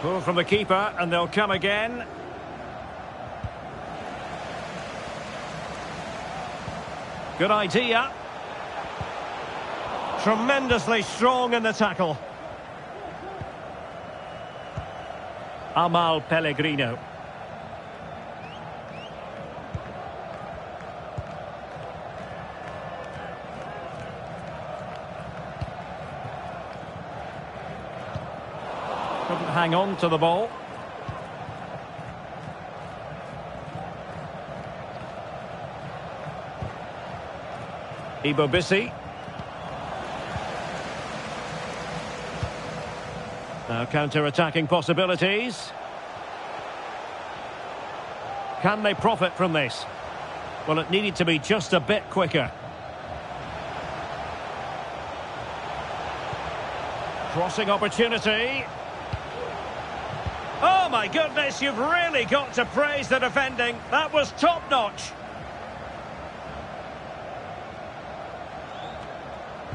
Pull from the keeper, and they'll come again. Good idea. Tremendously strong in the tackle. Amal Pellegrino. Couldn't hang on to the ball. Ibobisi. Now counter-attacking possibilities. Can they profit from this? Well, it needed to be just a bit quicker. Crossing opportunity. Oh my goodness, you've really got to praise the defending. That was top-notch.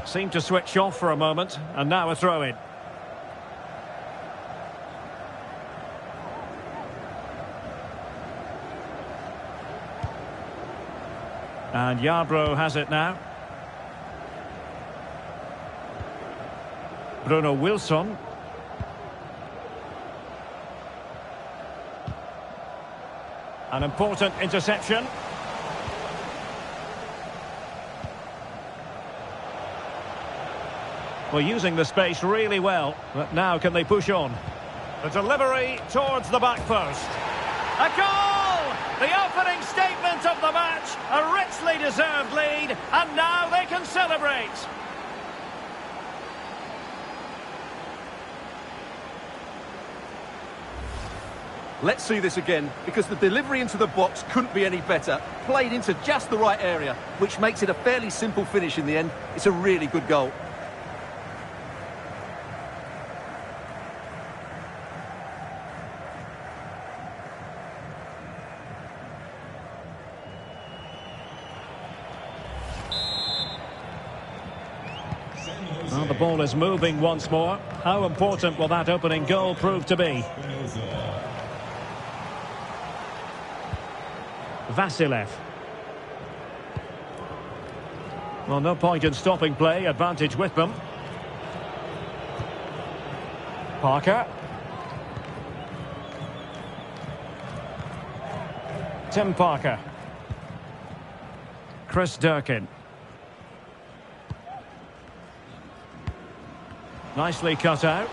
Seemed to switch off for a moment, and now a throw-in. And Yarbrough has it now. Bruno Wilson. An important interception. Well, using the space really well, but now can they push on? The delivery towards the back post. A goal! The opening statement of the match, a richly deserved lead, and now they can celebrate. Let's see this again, because the delivery into the box couldn't be any better. Played into just the right area, which makes it a fairly simple finish in the end. It's a really good goal. Well, the ball is moving once more. How important will that opening goal prove to be? Vasilev. Well, no point in stopping play. Advantage with them. Parker. Tim Parker. Chris Durkin. Nicely cut out.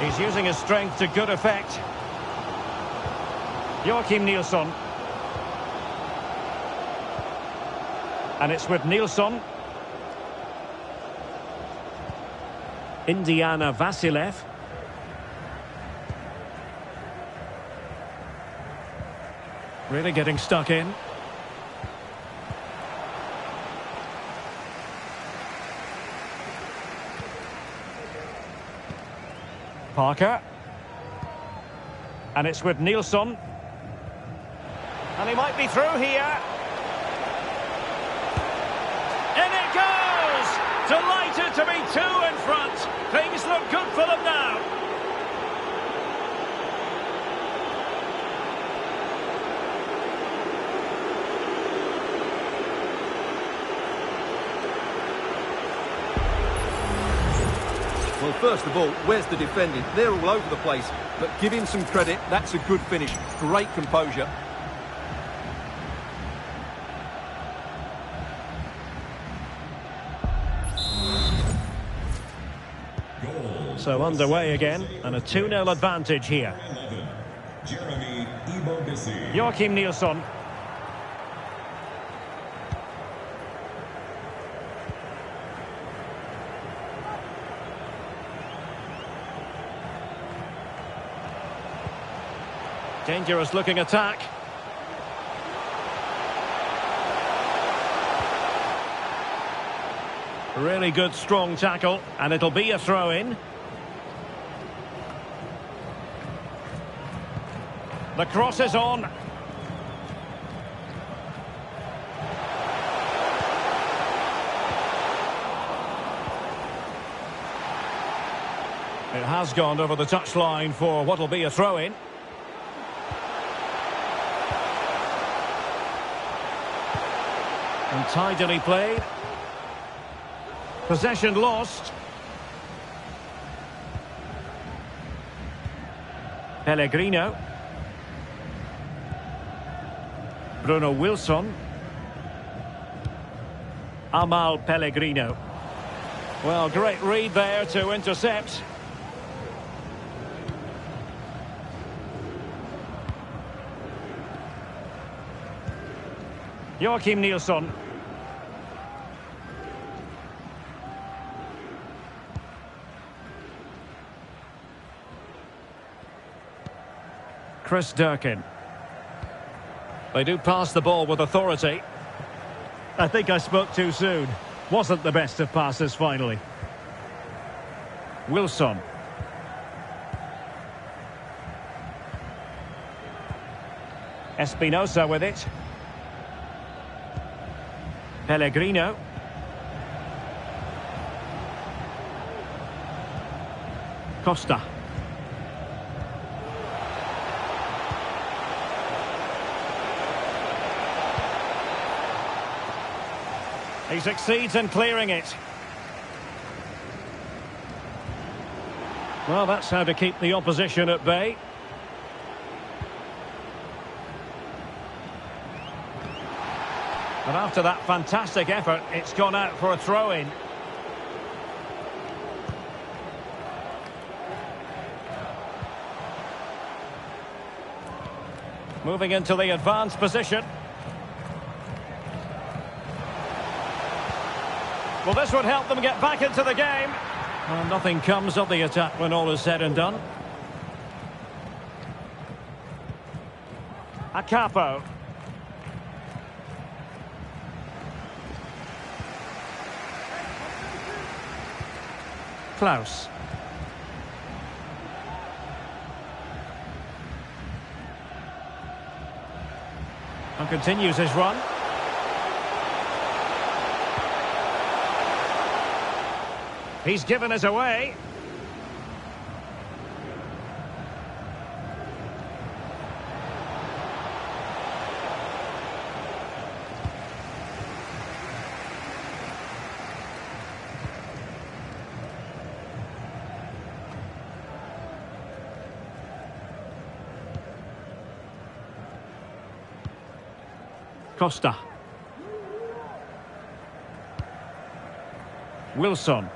He's using his strength to good effect. Joachim Nilsson. And it's with Nilsson. Indiana Vasilev. Really getting stuck in. Parker. And it's with Nilsson. And he might be through here. In it goes! Delighted to be two in front. Things look good for them now. Well, first of all, where's the defending? They're all over the place. But give him some credit. That's a good finish. Great composure. So underway again, and a 2-0 advantage here. Joachim Nilsson. Dangerous looking attack. Really good strong tackle, and it'll be a throw-in. The cross is on. It has gone over the touchline for what will be a throw-in. And tidily played. Possession lost. Pellegrino. Bruno Wilson. Amal Pellegrino. Well, great read there to intercept. Joachim Nilsson. Chris Durkin. They do pass the ball with authority. I think I spoke too soon. Wasn't the best of passes finally. Wilson. Espinosa with it. Pellegrino. Costa. He succeeds in clearing it. Well, that's how to keep the opposition at bay. And after that fantastic effort, it's gone out for a throw-in. Moving into the advanced position. Well, this would help them get back into the game. Well, nothing comes of the attack when all is said and done. A capo. Klaus. And continues his run. He's given us away. Costa. Wilson.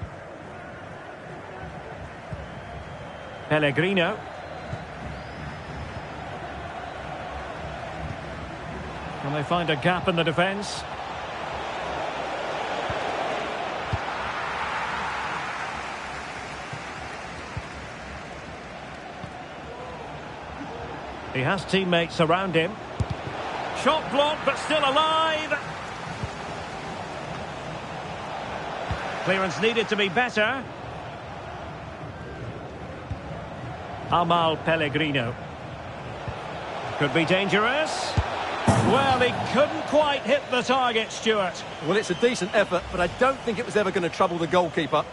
Pellegrino. Can they find a gap in the defence? He has teammates around him. Shot blocked, but still alive. Clearance needed to be better. Amal Pellegrino. Could be dangerous. Well, he couldn't quite hit the target, Stuart. Well, it's a decent effort, but I don't think it was ever going to trouble the goalkeeper.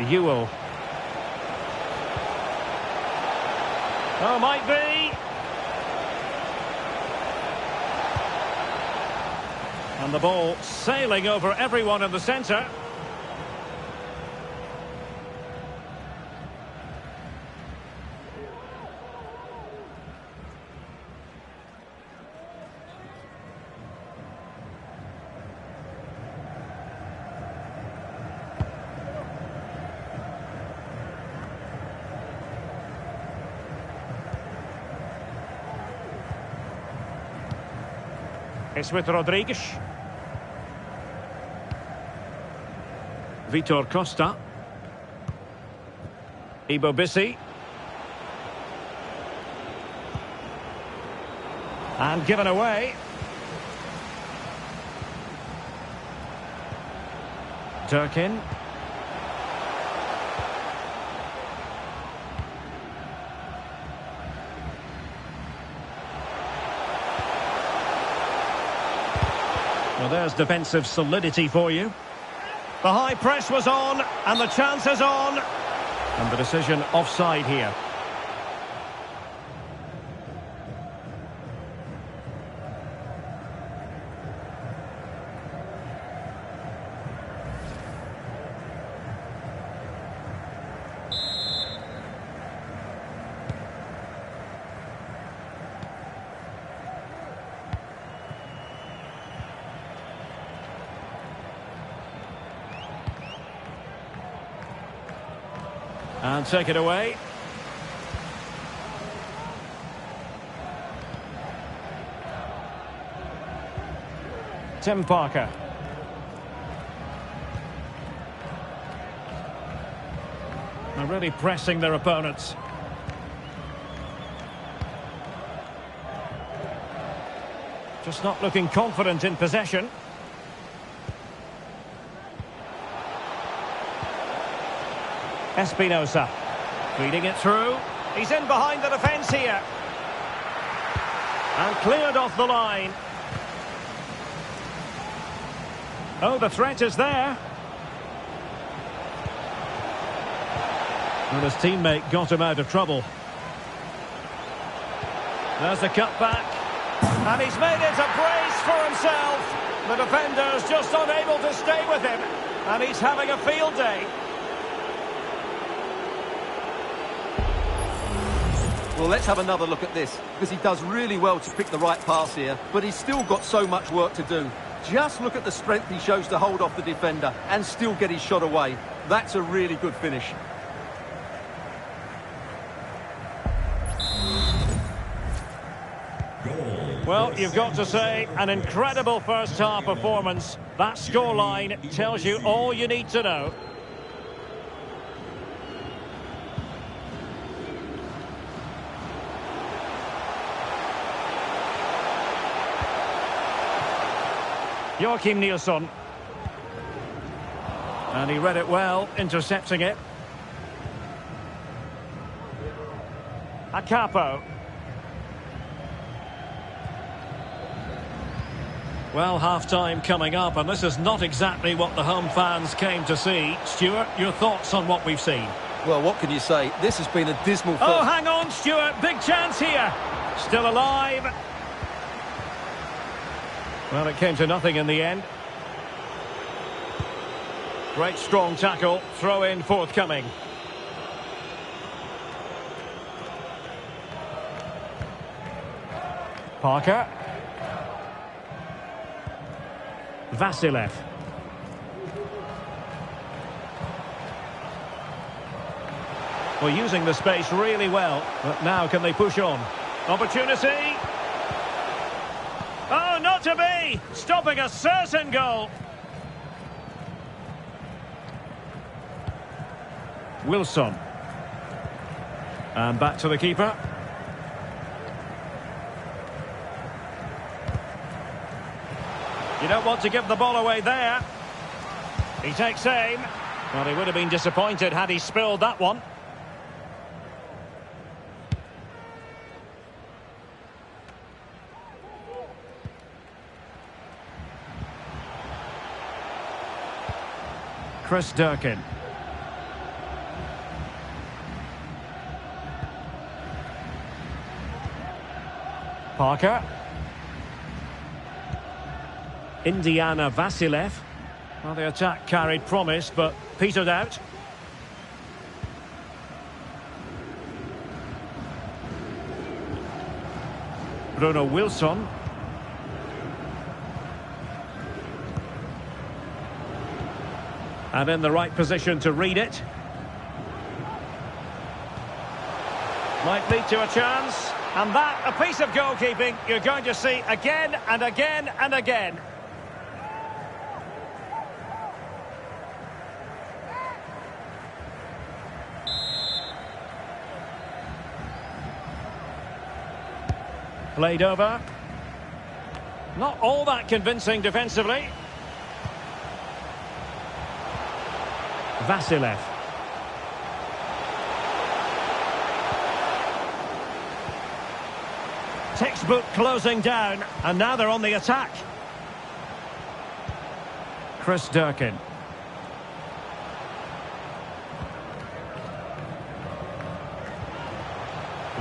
Ewell. Oh, might be. And the ball sailing over everyone in the centre. It's with Rodriguez. Vitor Costa. Ibo Bissi. And given away. Durkin. Well, there's defensive solidity for you. The high press was on, and the chance is on. And the decision offside here. And take it away. Tim Parker. They're really pressing their opponents. Just not looking confident in possession. Espinosa, feeding it through. He's in behind the defence here. And cleared off the line. Oh, the threat is there. And his teammate got him out of trouble. There's the cutback. And he's made it a brace for himself. The defender's just unable to stay with him. And he's having a field day. Well, let's have another look at this, because he does really well to pick the right pass here, but he's still got so much work to do. Just look at the strength he shows to hold off the defender and still get his shot away. That's a really good finish. Well, you've got to say, an incredible first-half performance. That scoreline tells you all you need to know. Joachim Nilsson. And he read it well, intercepting it. Acapo. Well, half-time coming up, and this is not exactly what the home fans came to see. Stuart, your thoughts on what we've seen? Well, what can you say? This has been a dismal first... Oh, hang on, Stuart. Big chance here. Still alive. Well, it came to nothing in the end. Great strong tackle. Throw in forthcoming. Parker. Vasilev. Well, using the space really well, but now can they push on? Opportunity. Oh, not to be! Stopping a certain goal. Wilson. And back to the keeper. You don't want to give the ball away there. He takes aim. Well, he would have been disappointed had he spilled that one. Chris Durkin. Parker. Indiana Vasilev. Well, the attack carried promise, but petered out. Bruno Wilson. And in the right position to read it. Might lead to a chance. And that, a piece of goalkeeping you're going to see again and again and again. Played over. Not all that convincing defensively. Vasilev. Textbook closing down, and now they're on the attack. Chris Durkin.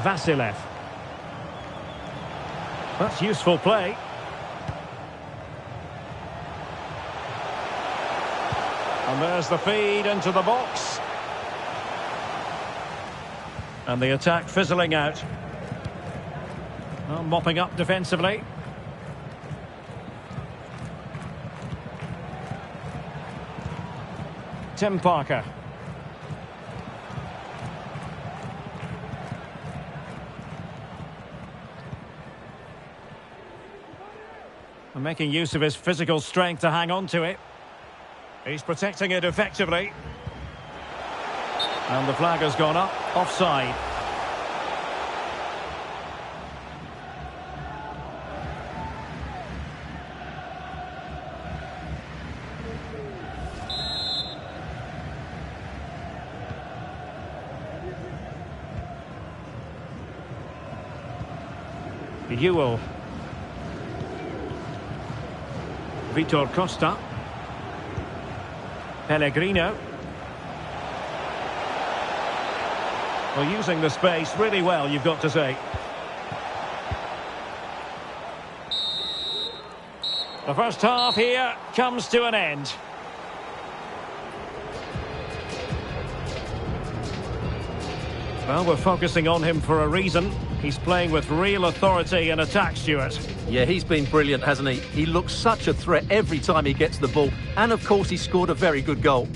Vasilev. That's useful play. And there's the feed into the box. And the attack fizzling out. Well, mopping up defensively. Tim Parker. And making use of his physical strength to hang on to it. He's protecting it effectively. And the flag has gone up. Offside. Ewell. Vitor Costa. Pellegrino. Well, using the space really well, you've got to say. The first half here comes to an end. Well, we're focusing on him for a reason. He's playing with real authority in attack, Stuart. Yeah, he's been brilliant, hasn't he? He looks such a threat every time he gets the ball. And, of course, he scored a very good goal.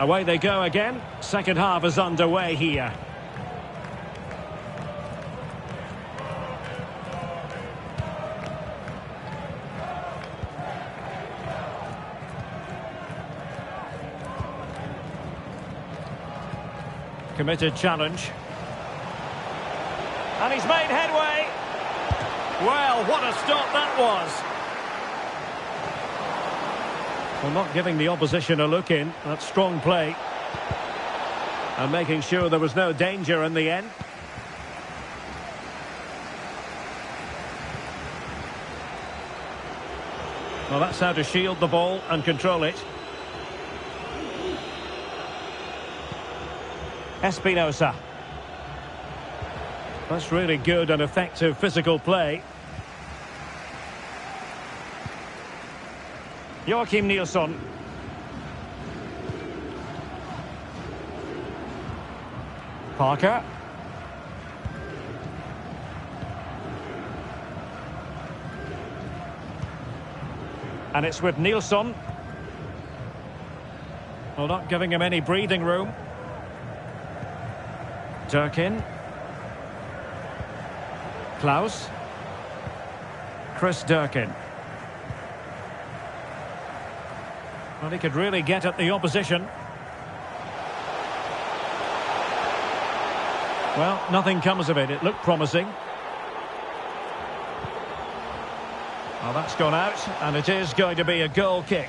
Away they go again. Second half is underway here. Committed challenge. And he's made headway. Well, what a stop that was. Well, not giving the opposition a look in. That's strong play. And making sure there was no danger in the end. Well, that's how to shield the ball and control it. Espinosa. That's really good and effective physical play. Joachim Nilsson. Parker. And it's with Nilsson. Well, not giving him any breathing room. Durkin. Klaus. Chris Durkin. Well, he could really get at the opposition. Well, nothing comes of it. It looked promising. Well, that's gone out, and it is going to be a goal kick.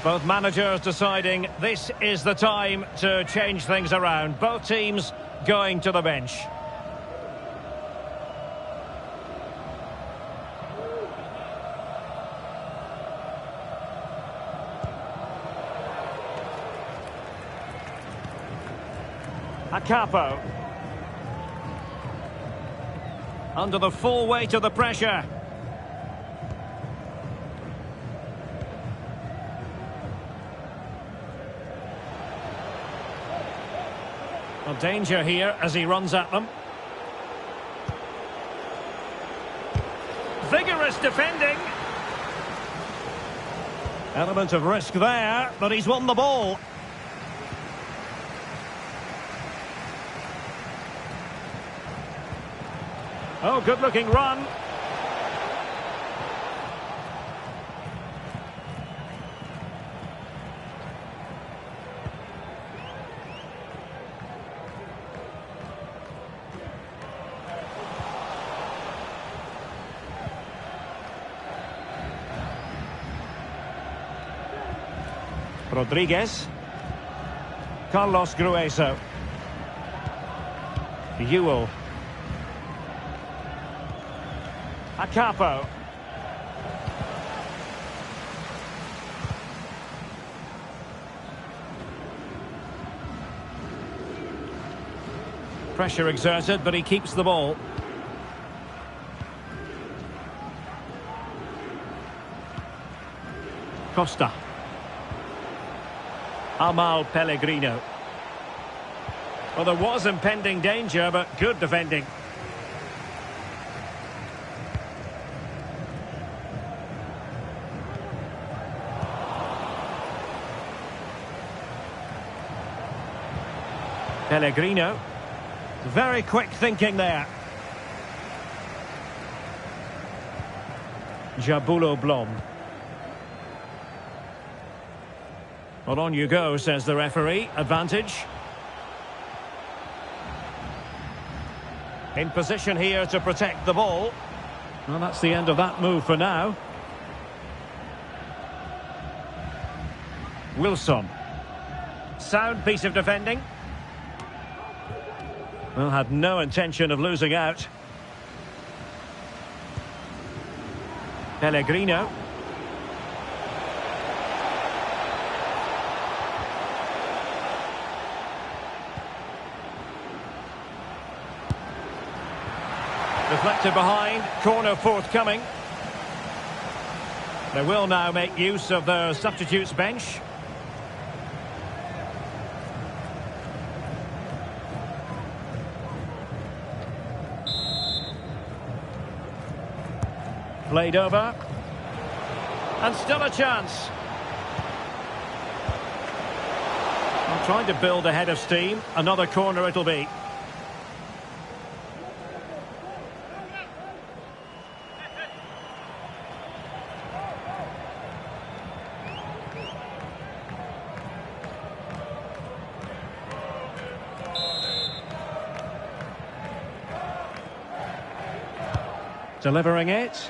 Both managers deciding this is the time to change things around. Both teams going to the bench. Capo. Under the full weight of the pressure. Well, danger here as he runs at them. Vigorous defending. Element of risk there, but he's won the ball. Oh, good-looking run. Rodriguez. Carlos Grueso. Ewell. Capo. Pressure exerted, but he keeps the ball. Costa. Amal Pellegrino. Well, there was impending danger, but good defending. Pellegrino. Very quick thinking there. Jabulo Blom. Well, on you go, says the referee. Advantage. In position here to protect the ball. Well, that's the end of that move for now. Wilson. Sound piece of defending. Well, had no intention of losing out. Pellegrino. Deflected behind, corner forthcoming. They will now make use of their substitutes bench. Played over. And still a chance. Trying to build a head of steam. Another corner it'll be. Delivering it.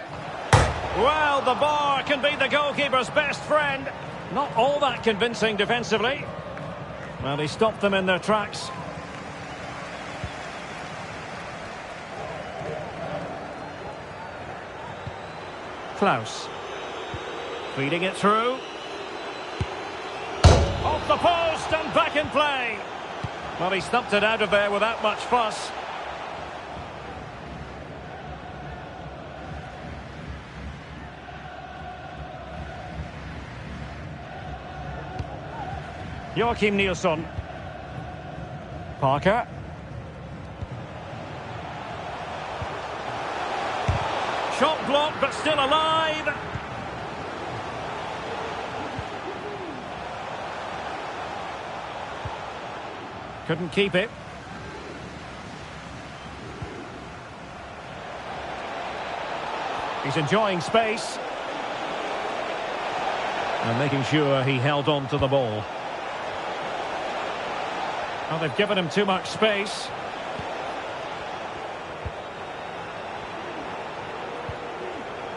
Well, the bar can be the goalkeeper's best friend. Not all that convincing defensively. Well, he stopped them in their tracks. Klaus. Feeding it through. Off the post and back in play. Well, he stumped it out of there without much fuss. Joachim Nilsson. Parker. Shot blocked, but still alive. Couldn't keep it. He's enjoying space. And making sure he held on to the ball. Well, they've given him too much space.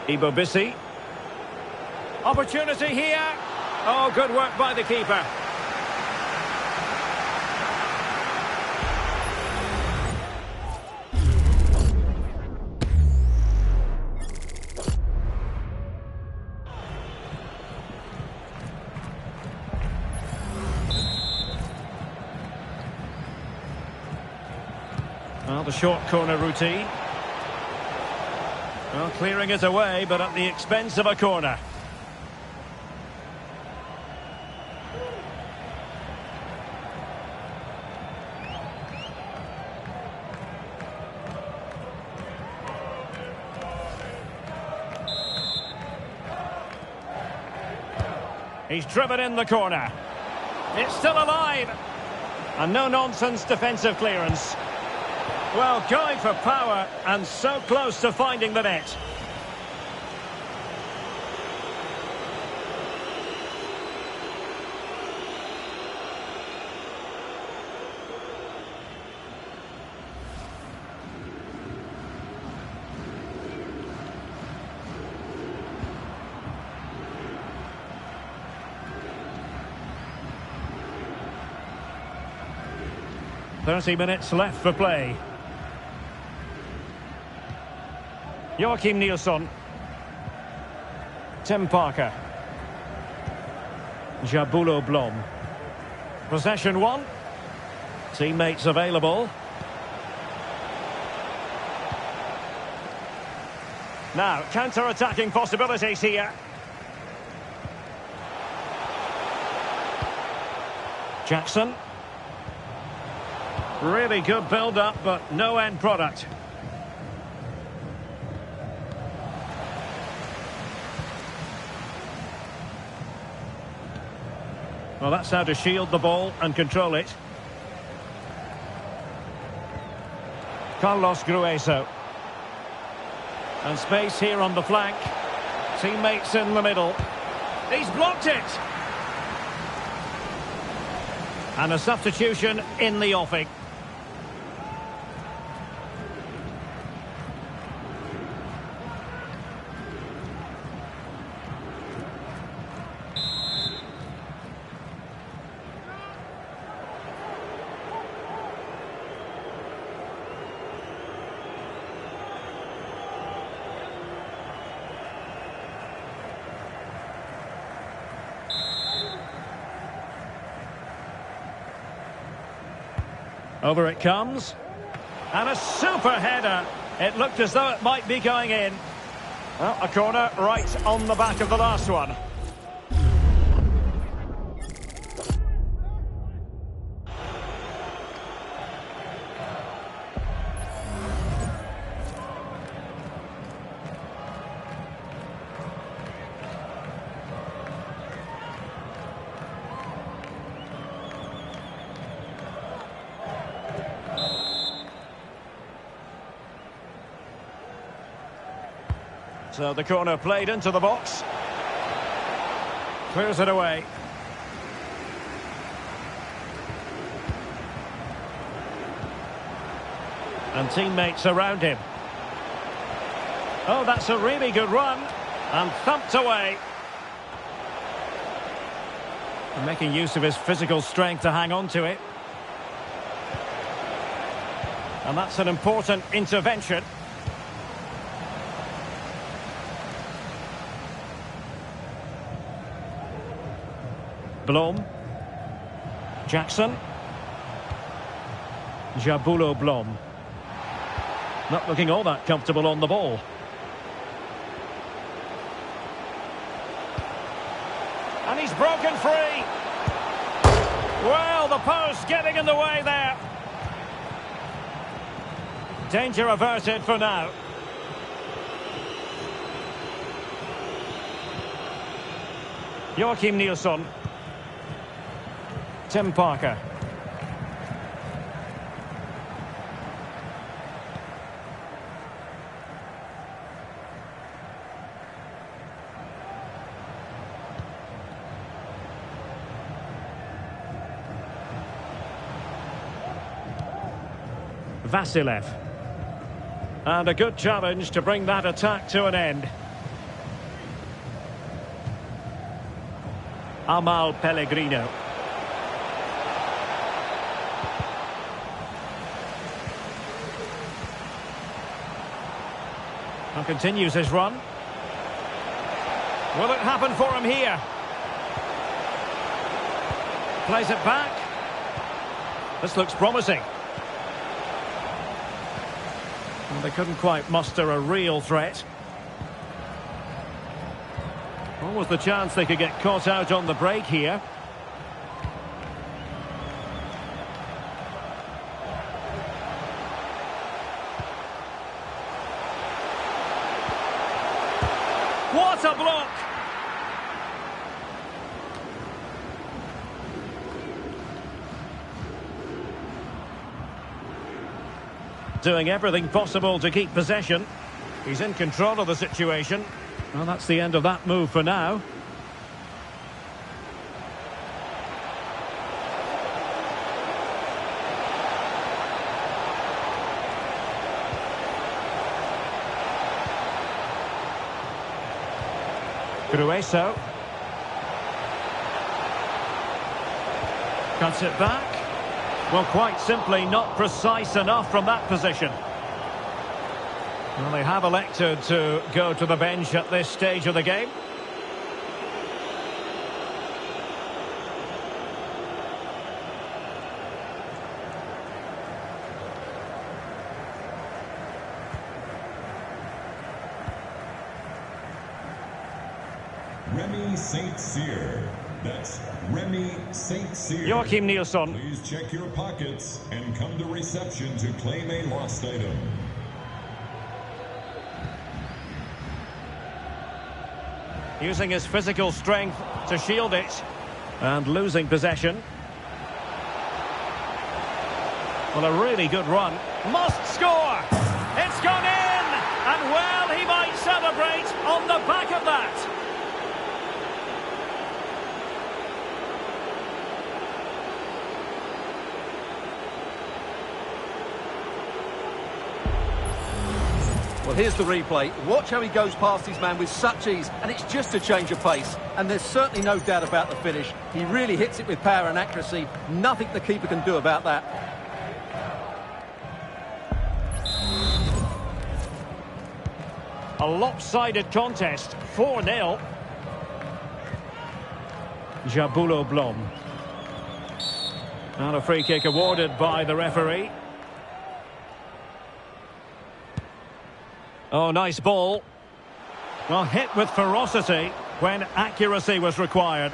Ibobisi. Opportunity here. Oh, good work by the keeper. Well, the short corner routine. Well, clearing it away, but at the expense of a corner. He's driven in the corner. It's still alive. And no-nonsense defensive clearance. Well, going for power and so close to finding the net. "30 minutes left for play. Joachim Nilsson. Tim Parker. Jabulo Blom. Possession one. Teammates available. Now, counter-attacking possibilities here. Jackson. Really good build-up, but no end product. Well, that's how to shield the ball and control it. Carlos Grueso. And space here on the flank. Teammates in the middle. He's blocked it. And a substitution in the offing. Over it comes. And a super header. It looked as though it might be going in. Well, a corner right on the back of the last one. So the corner played into the box. Clears it away. And teammates around him. Oh, that's a really good run. And thumped away. And making use of his physical strength to hang on to it. And that's an important intervention. Blom. Jackson. Jabulo Blom. Not looking all that comfortable on the ball. And he's broken free. Well, the post getting in the way there. Danger averted for now. Joachim Nilsson. Tim Parker. Vasilev. And a good challenge to bring that attack to an end. Amal Pellegrino. And continues his run. Will it happen for him here? Plays it back. This looks promising. And they couldn't quite muster a real threat. What was the chance they could get caught out on the break here? What a block! Doing everything possible to keep possession. He's in control of the situation. Well, that's the end of that move for now. Grueso. Cuts it back. Well, quite simply not precise enough from that position. Well, they have elected to go to the bench at this stage of the game. Remy St. Cyr. That's Remy St. Cyr. Joachim Nilsson. Please check your pockets and come to reception to claim a lost item. Using his physical strength to shield it. And losing possession. Well, a really good run. Must score! It's gone in! And well, he might celebrate on the back of that. Well, here's the replay. Watch how he goes past his man with such ease, and it's just a change of pace. And there's certainly no doubt about the finish. He really hits it with power and accuracy. Nothing the keeper can do about that. A lopsided contest, 4-0. Jabulo Blom. And a free kick awarded by the referee. Oh, nice ball. Well, hit with ferocity when accuracy was required.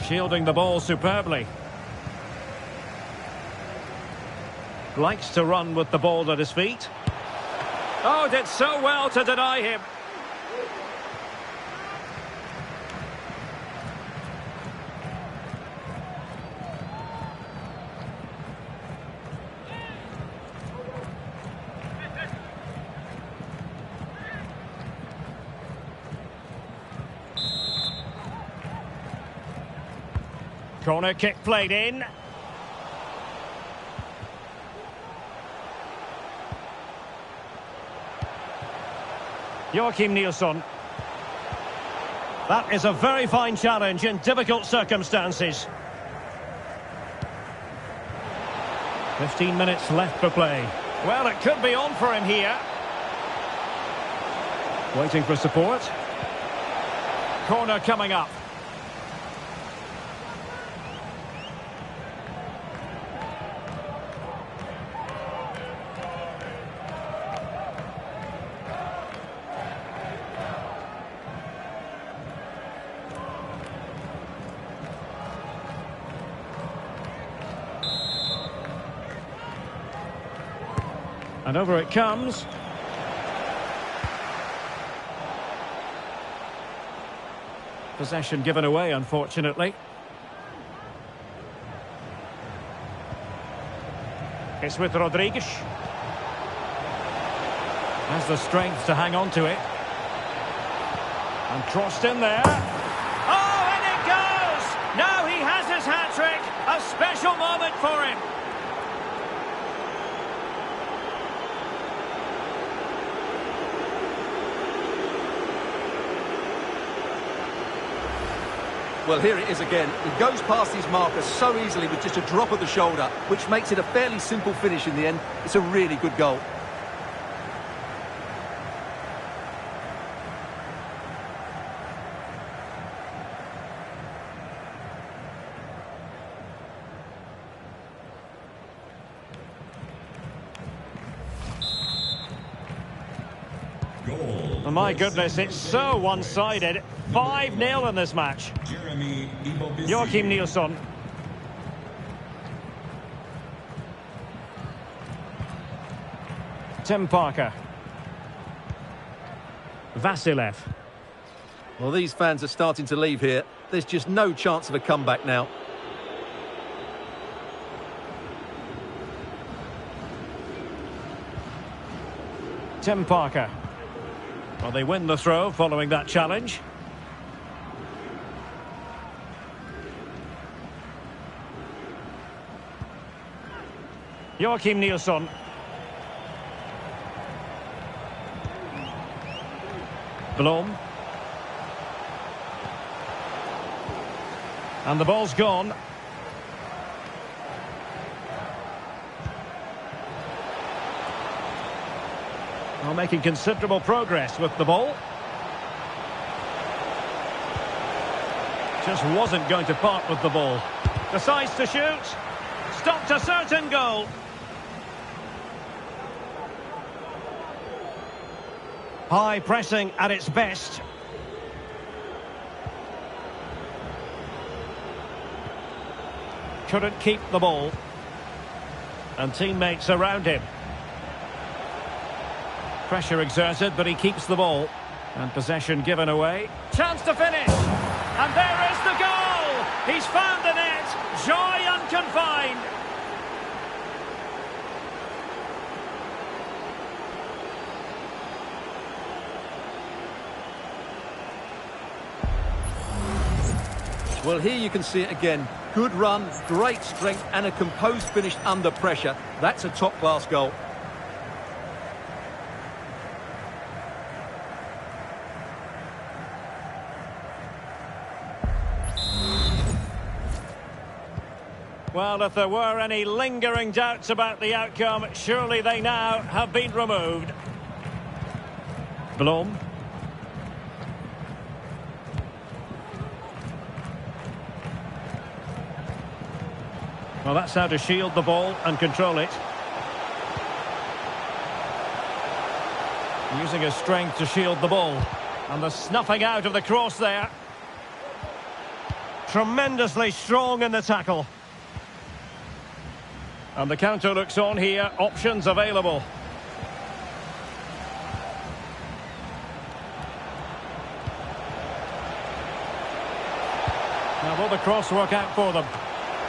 Shielding the ball superbly. Likes to run with the ball at his feet. Oh, did so well to deny him. Corner kick played in. Joachim Nilsson. That is a very fine challenge in difficult circumstances. 15 minutes left for play. Well, it could be on for him here. Waiting for support. Corner coming up. And over it comes. Possession given away, unfortunately. It's with Rodriguez. Has the strength to hang on to it. And crossed in there. Oh, and it goes! Now he has his hat-trick. A special moment for him. Well, here it is again. He goes past his marker so easily with just a drop of the shoulder, which makes it a fairly simple finish in the end. It's a really good goal. Oh, my goodness, it's so one-sided. 5-0 in this match. Joachim Nilsson. Tim Parker. Vasilev. Well, these fans are starting to leave here. There's just no chance of a comeback now. Tim Parker. Well, they win the throw following that challenge. Joachim Nilsson. Blom. And the ball's gone. Well, making considerable progress with the ball. Just wasn't going to part with the ball. Decides to shoot. Stopped a certain goal. High pressing at its best. Couldn't keep the ball. And teammates around him. Pressure exerted, but he keeps the ball. And possession given away. Chance to finish. And there is the goal. He's found the net. Joy unconfined. Well, here you can see it again. Good run, great strength, and a composed finish under pressure. That's a top-class goal. Well, if there were any lingering doubts about the outcome, surely they now have been removed. Blom. Well, that's how to shield the ball and control it. Using his strength to shield the ball. And the snuffing out of the cross there. Tremendously strong in the tackle. And the counter looks on here. Options available. Now will the cross work out for them?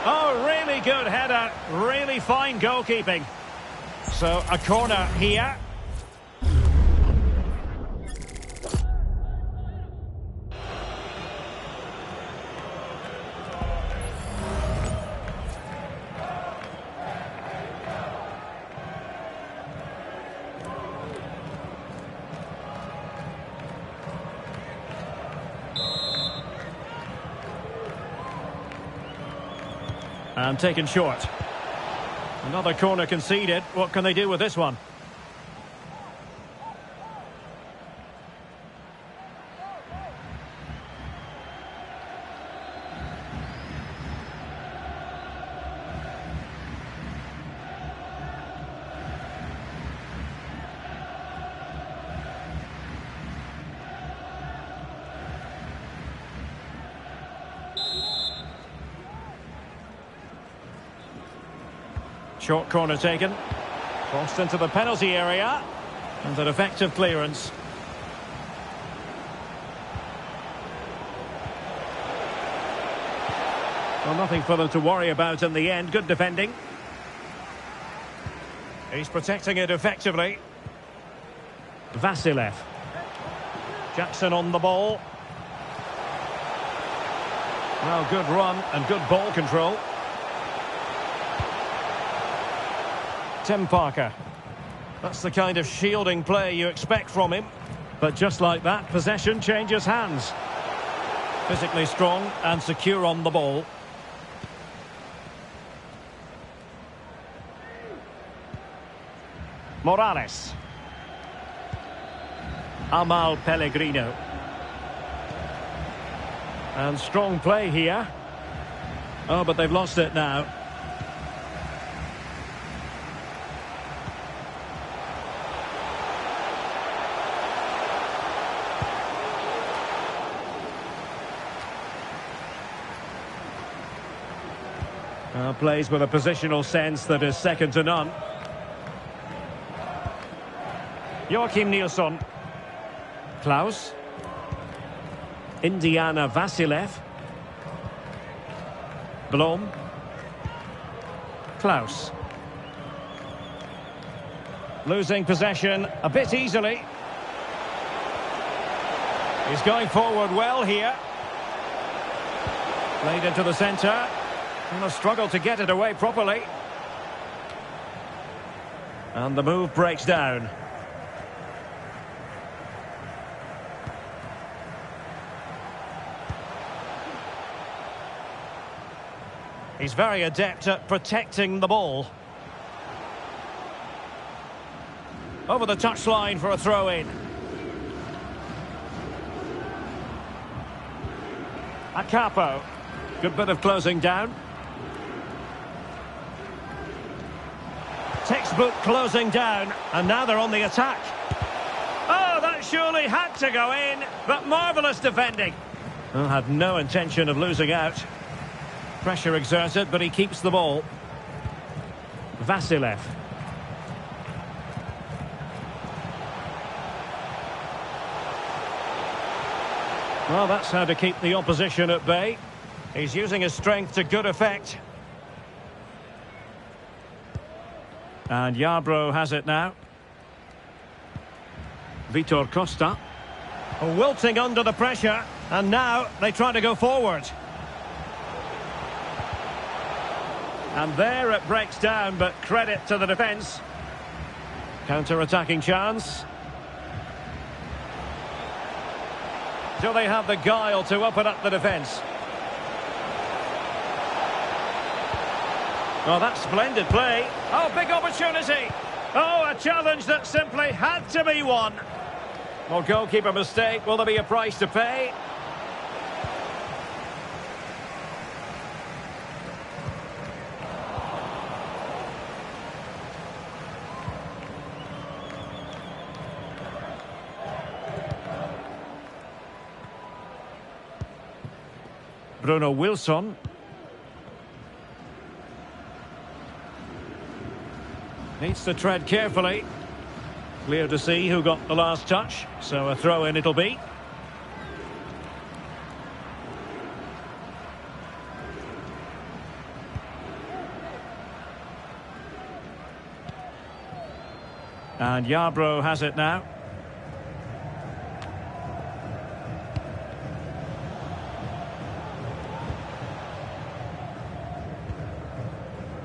Oh, really good header. Really fine goalkeeping. So a corner here. And taken short. Another corner conceded. What can they do with this one? Short corner taken. Crossed into the penalty area. And an effective clearance. Well, nothing for them to worry about in the end. Good defending. He's protecting it effectively. Vasilev. Jackson on the ball. Well, good run and good ball control. Tim Parker. That's the kind of shielding play you expect from him. But just like that, possession changes hands. Physically strong and secure on the ball. Morales. Amal Pellegrino. And strong play here. Oh, but they've lost it now. Plays with a positional sense that is second to none. Joachim Nilsson. Klaus. Indiana Vasilev. Blom. Klaus. Losing possession a bit easily. He's going forward well here. Played into the centre. And a struggle to get it away properly. And the move breaks down. He's very adept at protecting the ball. Over the touchline for a throw-in. Acapo. Good bit of closing down. Textbook closing down, and now they're on the attack. Oh, that surely had to go in, but marvellous defending. Well, had no intention of losing out. Pressure exerted, but he keeps the ball. Vasilev. Well, that's how to keep the opposition at bay. He's using his strength to good effect. And Yarbrough has it now. Vitor Costa. Wilting under the pressure. And now they try to go forward. And there it breaks down, but credit to the defence. Counter-attacking chance. Do they have the guile to open up the defence? Oh, that's splendid play. Oh, big opportunity. Oh, a challenge that simply had to be won. Well, goalkeeper mistake. Will there be a price to pay? Bruno Wilson. Needs to tread carefully. Clear to see who got the last touch. So a throw in it'll be. And Yarbrough has it now.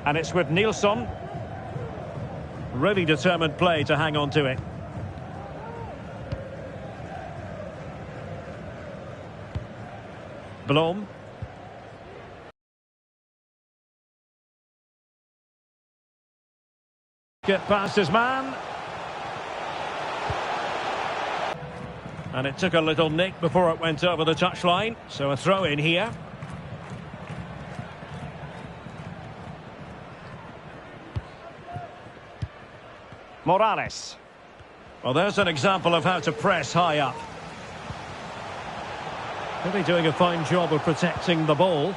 And it's with Nilsson. Really determined play to hang on to it. Blom. Get past his man. And it took a little nick before it went over the touchline. So a throw in here. Morales. Well, there's an example of how to press high up. Really doing a fine job of protecting the ball.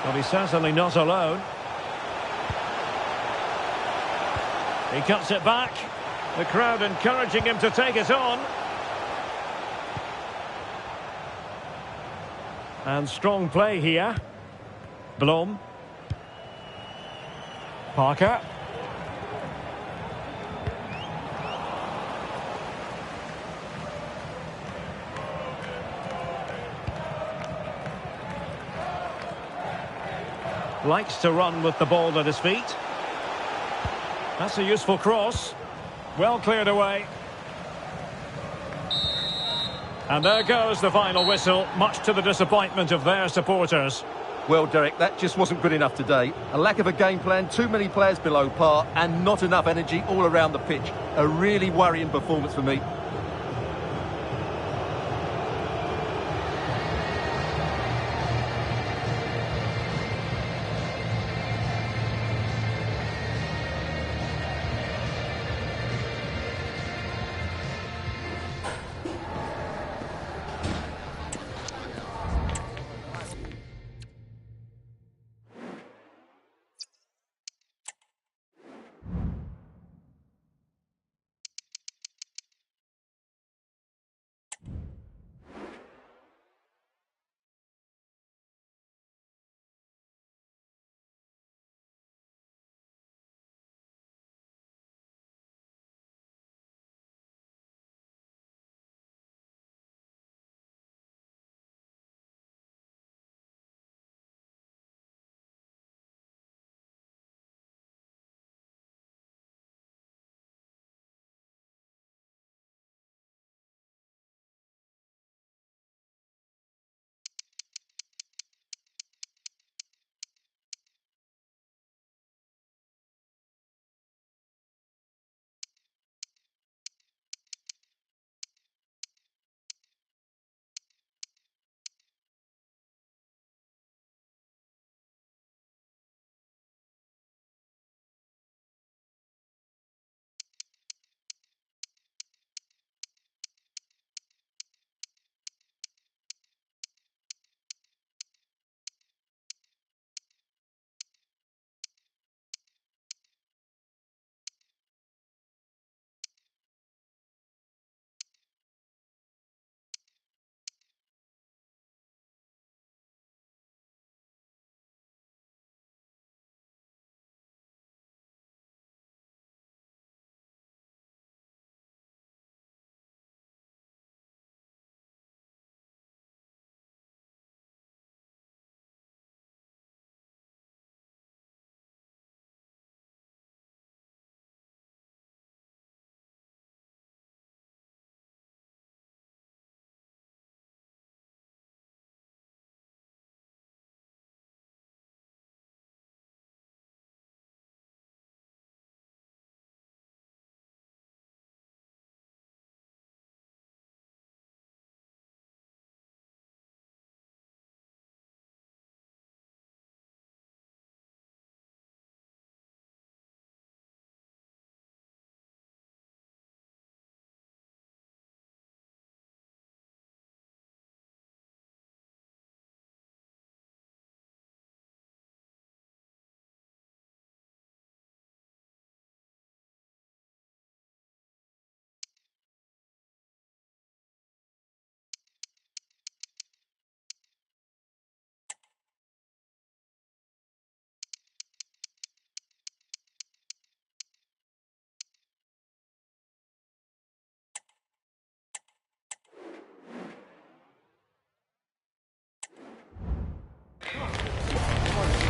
But he's certainly not alone. He cuts it back. The crowd encouraging him to take it on. And strong play here. Blom. Parker. Likes to run with the ball at his feet. That's a useful cross. Well cleared away. And there goes the final whistle, much to the disappointment of their supporters. Well, Derek, that just wasn't good enough today. A lack of a game plan, too many players below par, and not enough energy all around the pitch. A really worrying performance for me.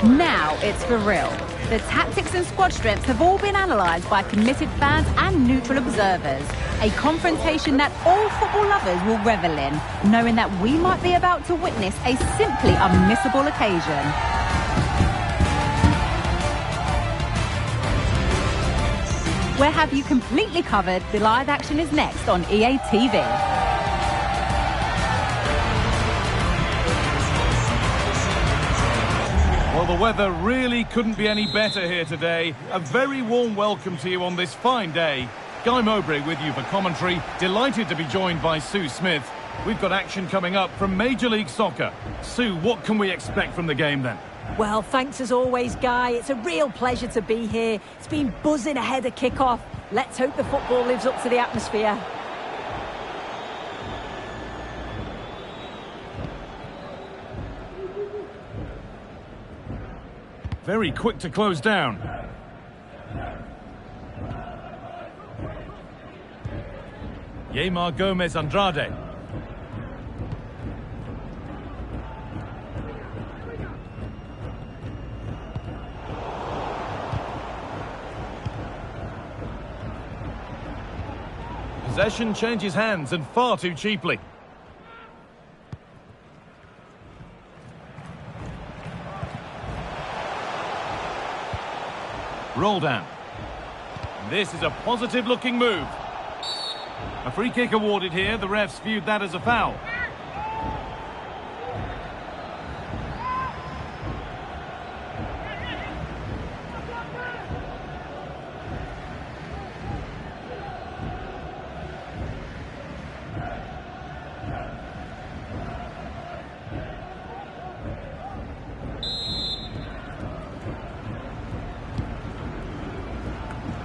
Now it's for real. The tactics and squad strengths have all been analysed by committed fans and neutral observers. A confrontation that all football lovers will revel in, knowing that we might be about to witness a simply unmissable occasion. We'll have you completely covered. The live action is next on EA TV. Well, the weather really couldn't be any better here today. A very warm welcome to you on this fine day. Guy Mowbray with you for commentary. Delighted to be joined by Sue Smith. We've got action coming up from Major League Soccer. Sue, what can we expect from the game then? Well, thanks as always, Guy. It's a real pleasure to be here. It's been buzzing ahead of kick-off. Let's hope the football lives up to the atmosphere. Very quick to close down. Yeimar Gomez Andrade. Possession changes hands and far too cheaply. Roll down. This is a positive looking move. A free kick awarded here. The refs viewed that as a foul.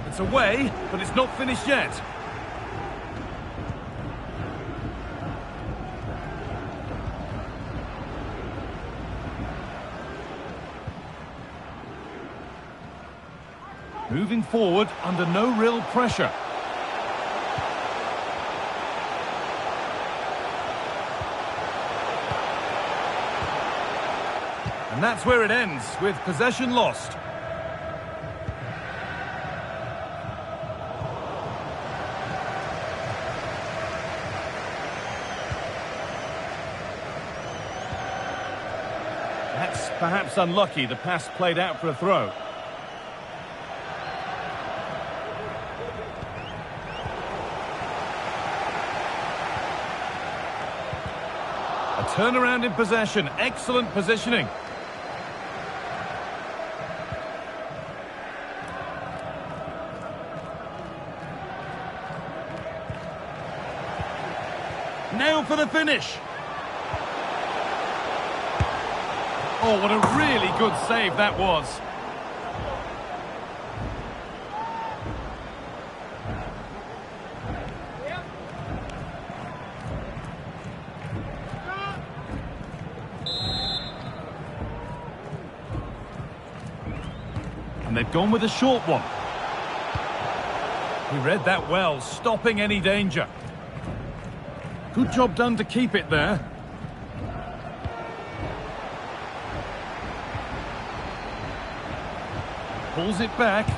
It's away, but it's not finished yet. Moving forward under no real pressure. And that's where it ends, with possession lost. That's perhaps unlucky. The pass played out for a throw. A turnaround in possession. Excellent positioning. Now for the finish. Oh, what a really good save that was. And they've gone with a short one. He read that well, stopping any danger. Good job done to keep it there. Pulls it back.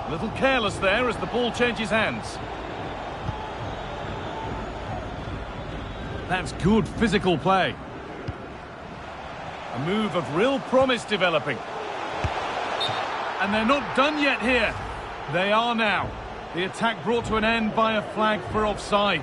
A little careless there as the ball changes hands. That's good physical play. A move of real promise developing. And they're not done yet here. They are now. The attack brought to an end by a flag for offside.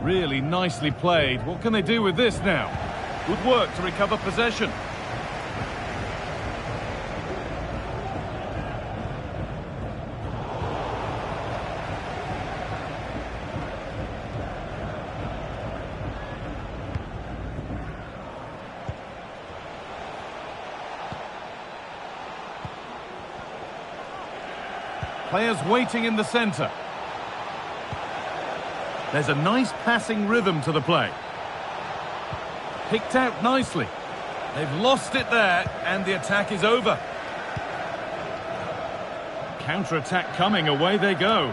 Really nicely played. What can they do with this now? Good work to recover possession. Players waiting in the centre. There's a nice passing rhythm to the play. Picked out nicely. They've lost it there, and the attack is over. Counter-attack coming, away they go.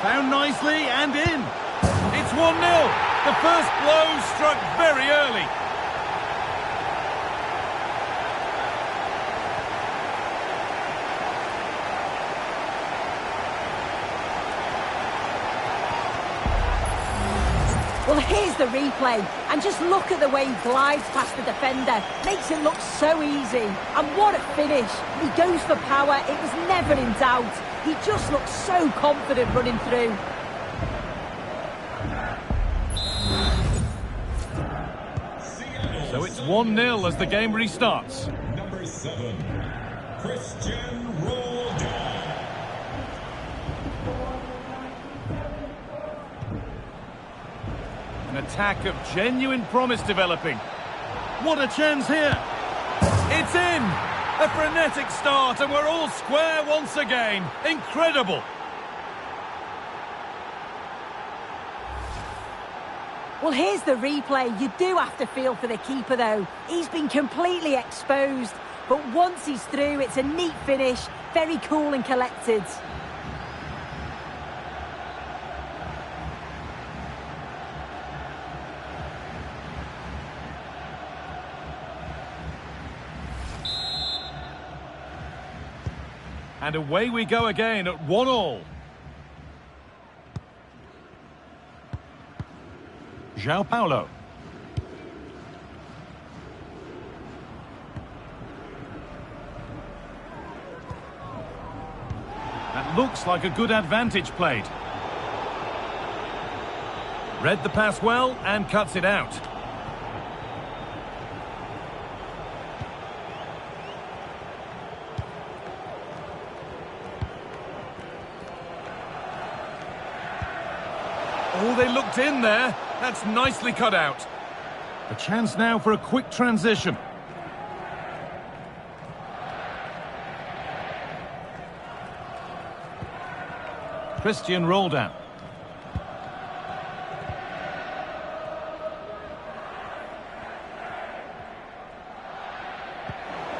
Found nicely and in. It's 1-0. The first blow struck very early. Well, here's the replay, and just look at the way he glides past the defender. Makes it look so easy. And what a finish. He goes for power. It was never in doubt. He just looks so confident running through. So it's 1-0 as the game restarts. Number 7, Christian Roldan. An attack of genuine promise developing. What a chance here. It's in. A frenetic start, and we're all square once again. Incredible. Well, here's the replay. You do have to feel for the keeper, though. He's been completely exposed. But once he's through, it's a neat finish. Very cool and collected. And away we go again at 1-1. João Paulo. That looks like a good advantage played. Read the pass well and cuts it out. Oh, they looked in there. That's nicely cut out. A chance now for a quick transition. Christian Roldan.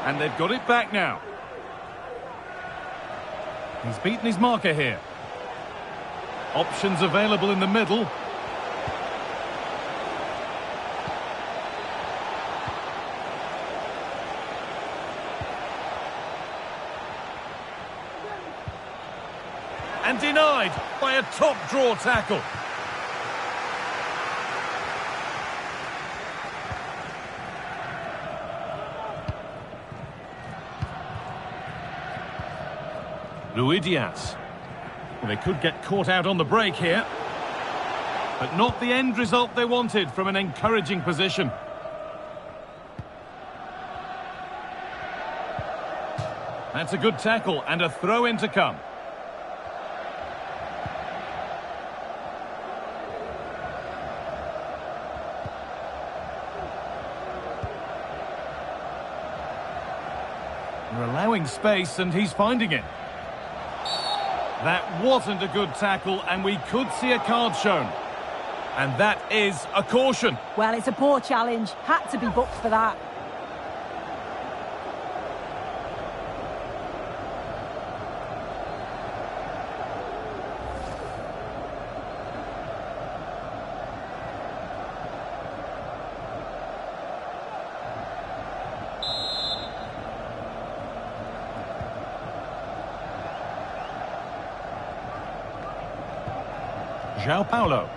And they've got it back now. He's beaten his marker here. Options available in the middle. And denied by a top draw tackle. Luis Diaz. Well, they could get caught out on the break here. But not the end result they wanted from an encouraging position. That's a good tackle and a throw-in to come. They're allowing space and he's finding it. That wasn't a good tackle, and we could see a card shown. And that is a caution. Well, it's a poor challenge. Had to be booked for that. João Paulo.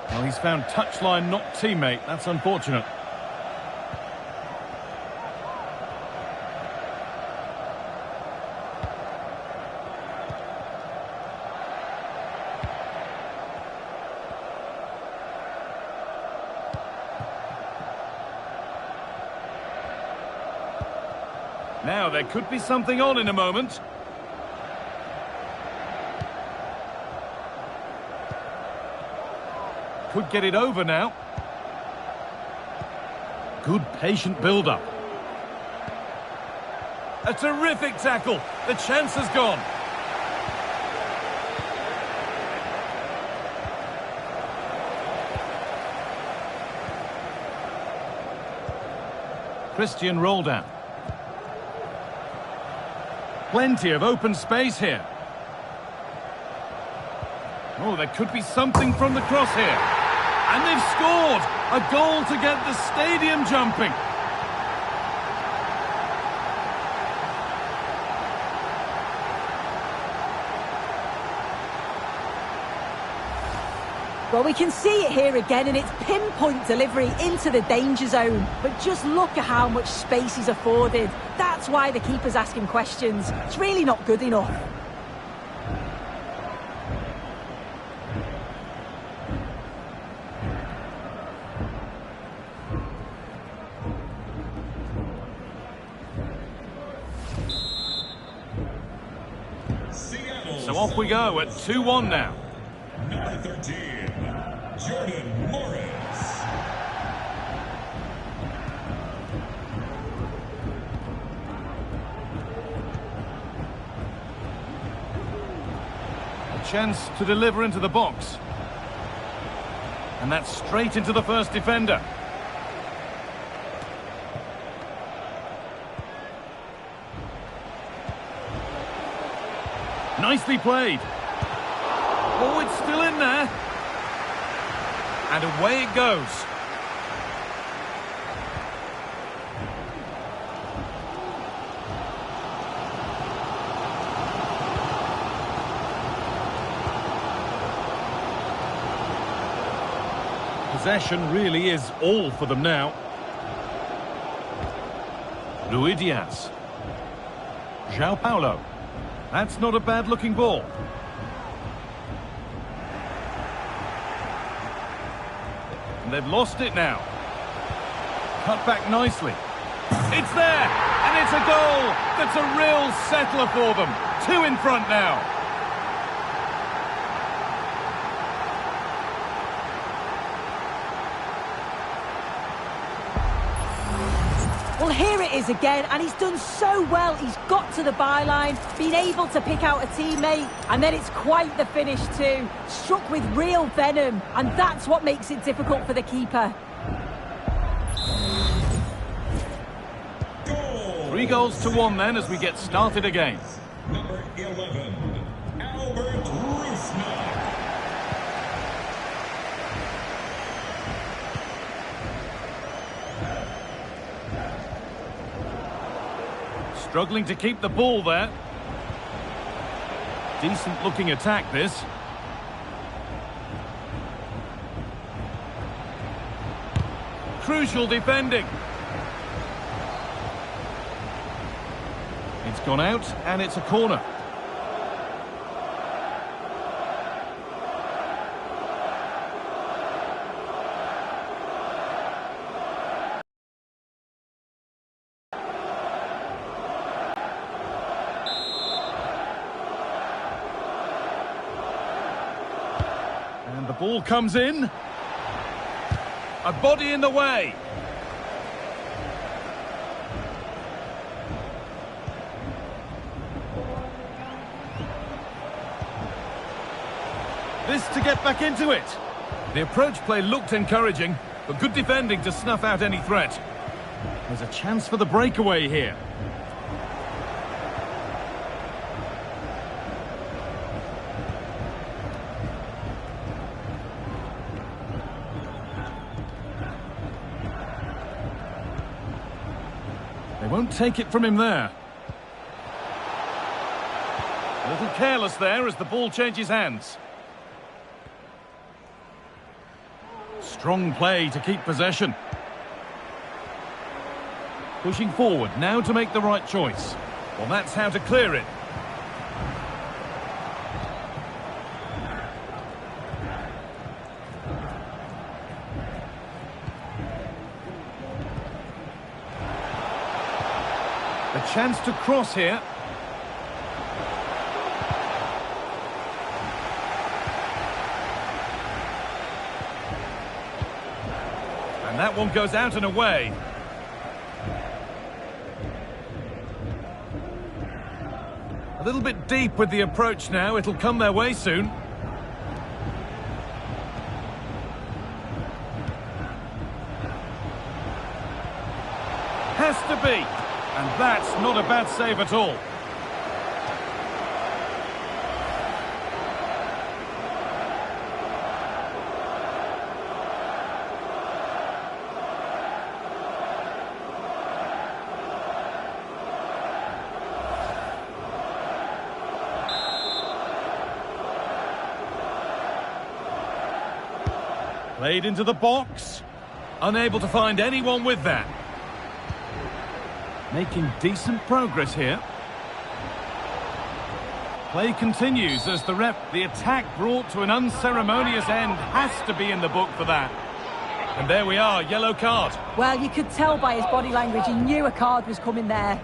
Well, he's found touchline, not teammate. That's unfortunate. Now, there could be something on in a moment. Could get it over now. Good patient build-up. A terrific tackle. The chance has gone. Christian Roldan. Plenty of open space here. Oh, there could be something from the cross here. And they've scored! A goal to get the stadium jumping. Well, we can see it here again, and it's pinpoint delivery into the danger zone. But just look at how much space he's afforded. That's why the keeper's asking questions. It's really not good enough. So off we go at 2-1 now. Number 13, Jordan Morris. A chance to deliver into the box. And that's straight into the first defender. Nicely played. Oh, it's still in there. And away it goes. Possession really is all for them now. Rui Diaz. João Paulo. That's not a bad-looking ball. And they've lost it now. Cut back nicely. It's there! And it's a goal! That's a real settler for them. 2 in front now. Well, here it is again, and he's done so well. He's got to the byline, been able to pick out a teammate, and then it's quite the finish too. Struck with real venom, and that's what makes it difficult for the keeper. 3-1 then as we get started again. Number 11, Albert Rusnak. Struggling to keep the ball there. Decent looking attack this. Crucial defending. It's gone out and it's a corner. And the ball comes in. A body in the way. This to get back into it. The approach play looked encouraging, but good defending to snuff out any threat. There's a chance for the breakaway here. They won't take it from him there. A little careless there as the ball changes hands. Strong play to keep possession. Pushing forward now to make the right choice. Well, that's how to clear it. A chance to cross here. that one goes out and away. A little bit deep with the approach now. It'll come their way soon. Has to be. And that's not a bad save at all. Played into the box. Unable to find anyone with that. Making decent progress here. Play continues as the attack brought to an unceremonious end has to be in the book for that. And there we are, yellow card. Well, you could tell by his body language he knew a card was coming there.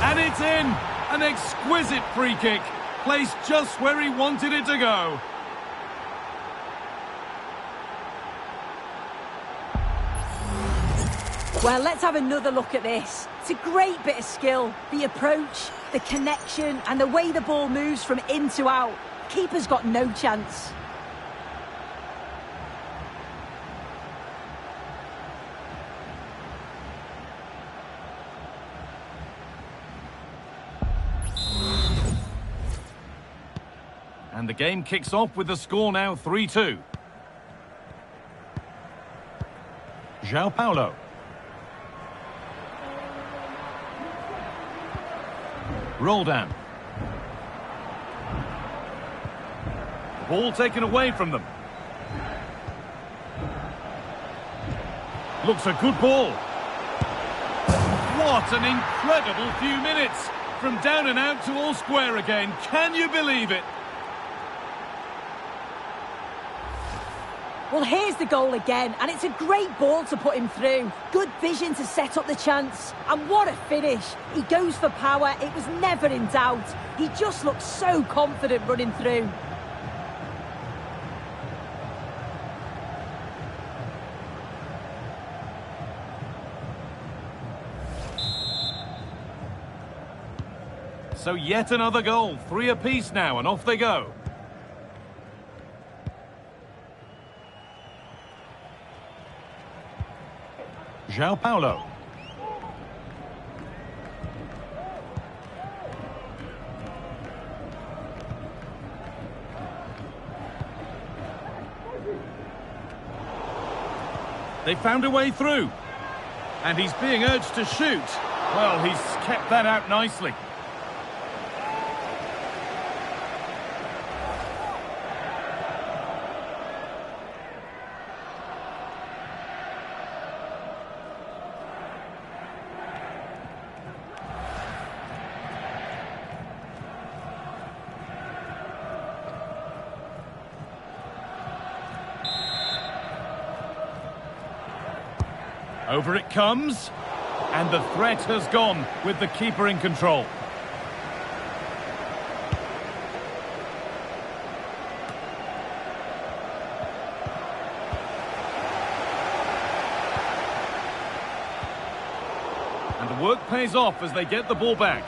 And it's in! An exquisite free kick, placed just where he wanted it to go. Well, let's have another look at this. It's a great bit of skill. The approach, the connection, and the way the ball moves from in to out. Keeper's got no chance. And the game kicks off with the score now 3-2. João Paulo. Roldan. The ball taken away from them. Looks a good ball. What an incredible few minutes. From down and out to all square again. Can you believe it? Well, here's the goal again, and it's a great ball to put him through. Good vision to set up the chance. And what a finish. He goes for power. It was never in doubt. He just looked so confident running through. So yet another goal. 3 apiece now, and off they go. João Paulo. They found a way through. And he's being urged to shoot. Well, he's kept that out nicely. Over it comes, and the threat has gone with the keeper in control. And the work pays off as they get the ball back.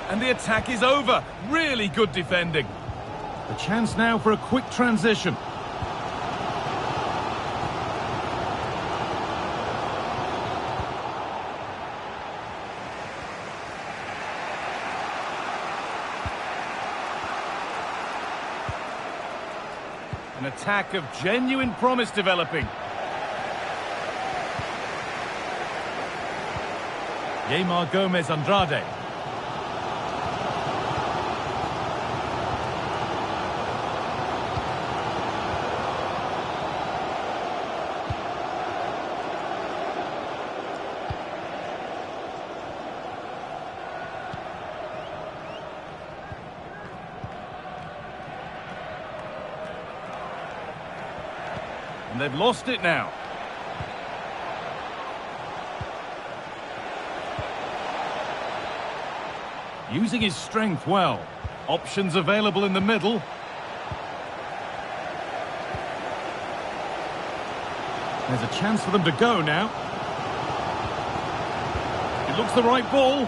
And the attack is over. Really good defending. A chance now for a quick transition. An attack of genuine promise developing. Yeimar Gomez Andrade. And they've lost it now. Using his strength well. Options available in the middle. There's a chance for them to go now. It looks the right ball.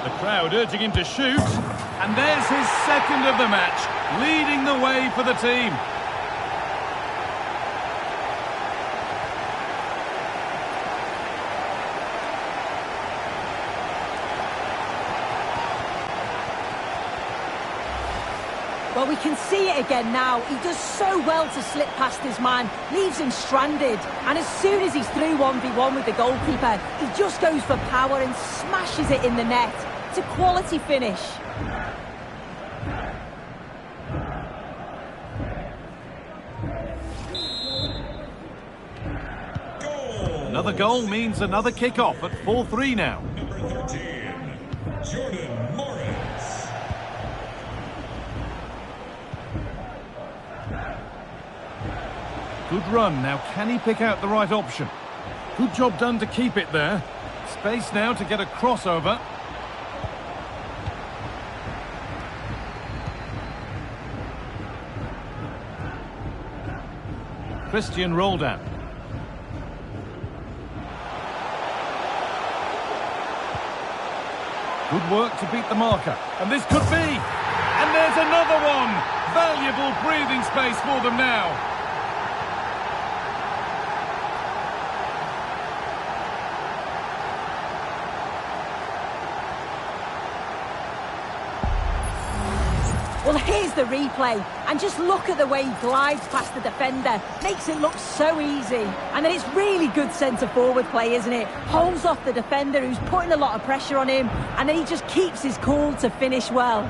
The crowd urging him to shoot. And there's his second of the match, leading the way for the team. Well, we can see it again now. He does so well to slip past his man, leaves him stranded. And as soon as he's through 1v1 with the goalkeeper, he just goes for power and smashes it in the net. It's a quality finish. Another goal means another kick-off at 4-3 now. Number 13, Jordan Morris. Good run. Now, can he pick out the right option? Good job done to keep it there. Space now to get a crossover. Christian Roldan. Good work to beat the marker. And this could be. And there's another one. Valuable breathing space for them now. Well, here's the replay, and just look at the way he glides past the defender. Makes it look so easy. And then it's really good centre-forward play, isn't it? Holds off the defender who's putting a lot of pressure on him, and then he just keeps his cool to finish well.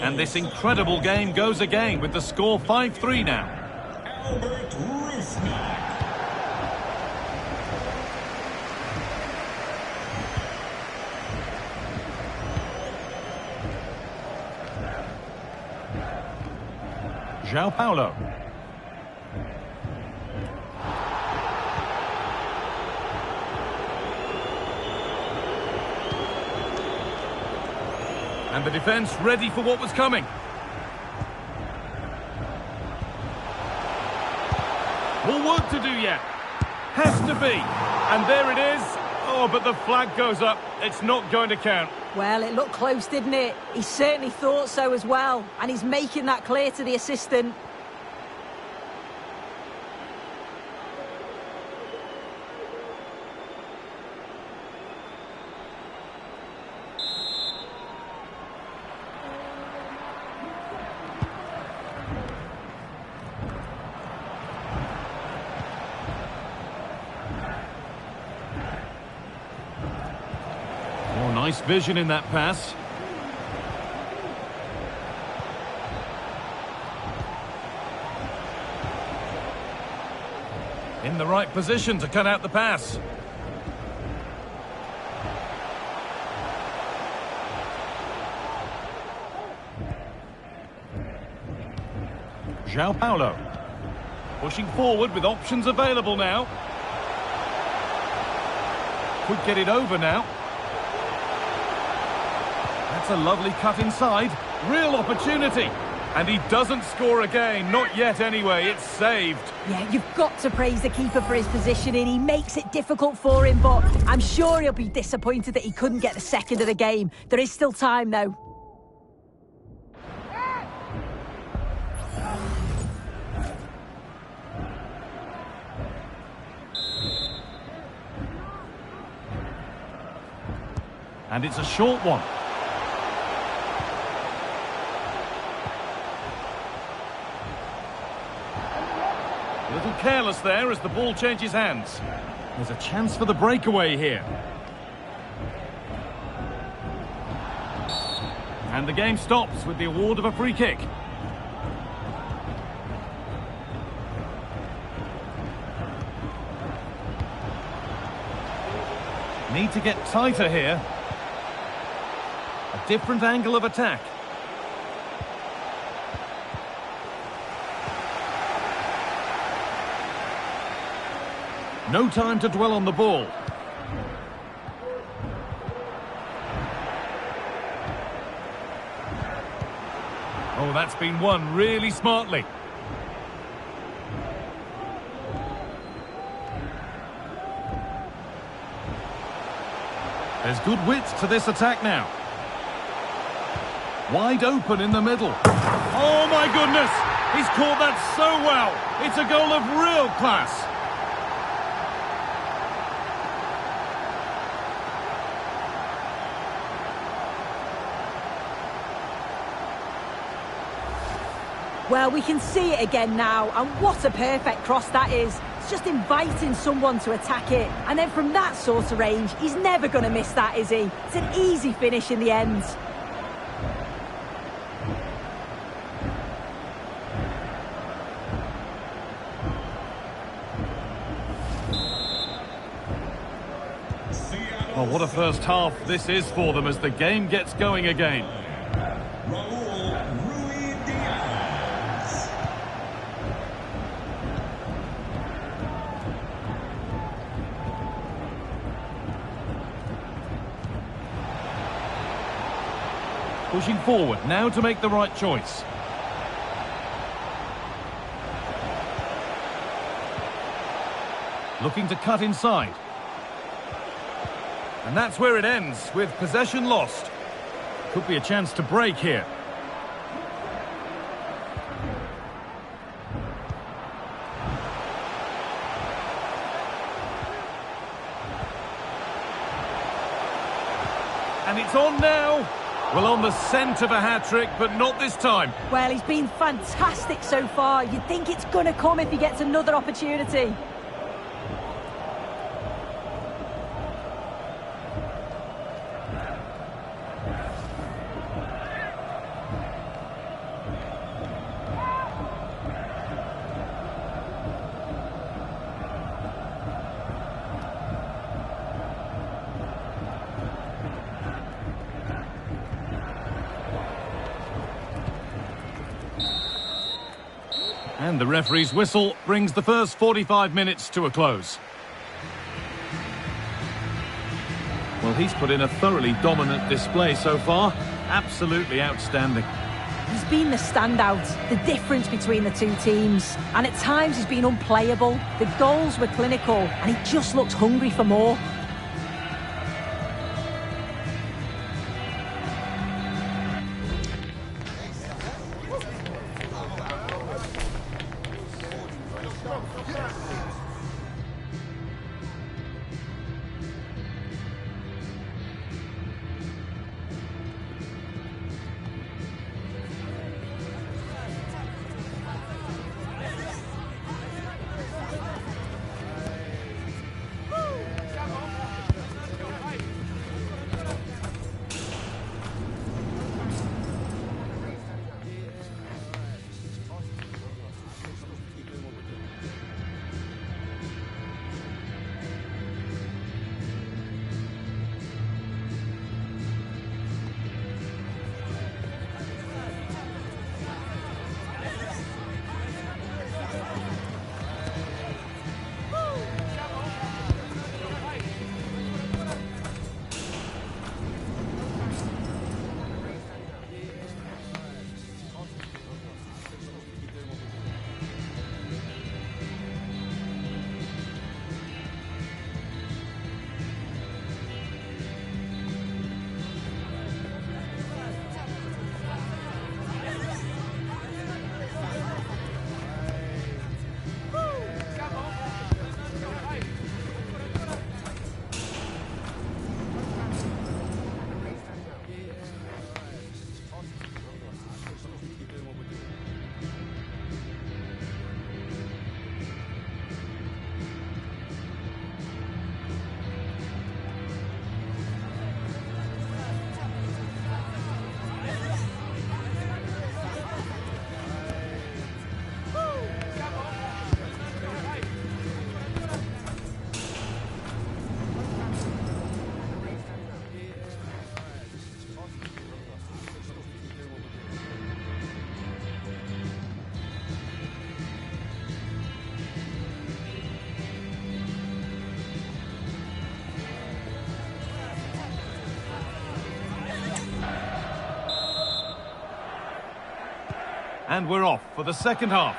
And this incredible game goes again with the score 5-3 now. Albert Rusnak. João Paulo. And the defence ready for what was coming. More work to do yet. Has to be. And there it is. Oh, but the flag goes up. It's not going to count. Well, it looked close, didn't it? He certainly thought so as well. And he's making that clear to the assistant. Oh, nice vision in that pass. In the right position to cut out the pass. João Paulo. Pushing forward with options available now. Could get it over now. That's a lovely cut inside. Real opportunity. And he doesn't score again. Not yet anyway. It's saved. Yeah, you've got to praise the keeper for his positioning. He makes it difficult for him, but I'm sure he'll be disappointed that he couldn't get the second of the game. There is still time, though. And it's a short one. A little careless there as the ball changes hands. There's a chance for the breakaway here. And the game stops with the award of a free kick. Need to get tighter here. A different angle of attack. No time to dwell on the ball. Oh, that's been won really smartly. There's good width to this attack now. Wide open in the middle. Oh my goodness! He's caught that so well. It's a goal of real class. Well, we can see it again now, and what a perfect cross that is. It's just inviting someone to attack it, and then from that sort of range, he's never going to miss that, is he? It's an easy finish in the end. Oh, what a first half this is for them as the game gets going again. Pushing forward, now to make the right choice. Looking to cut inside. And that's where it ends, with possession lost. Could be a chance to break here. And it's on now. Well, on the scent of a hat-trick, but not this time. Well, he's been fantastic so far. You'd think it's going to come if he gets another opportunity. And the referee's whistle brings the first 45 minutes to a close. Well, he's put in a thoroughly dominant display so far. Absolutely outstanding. He's been the standout, the difference between the two teams. And at times he's been unplayable. The goals were clinical, and he just looks hungry for more. And we're off for the second half.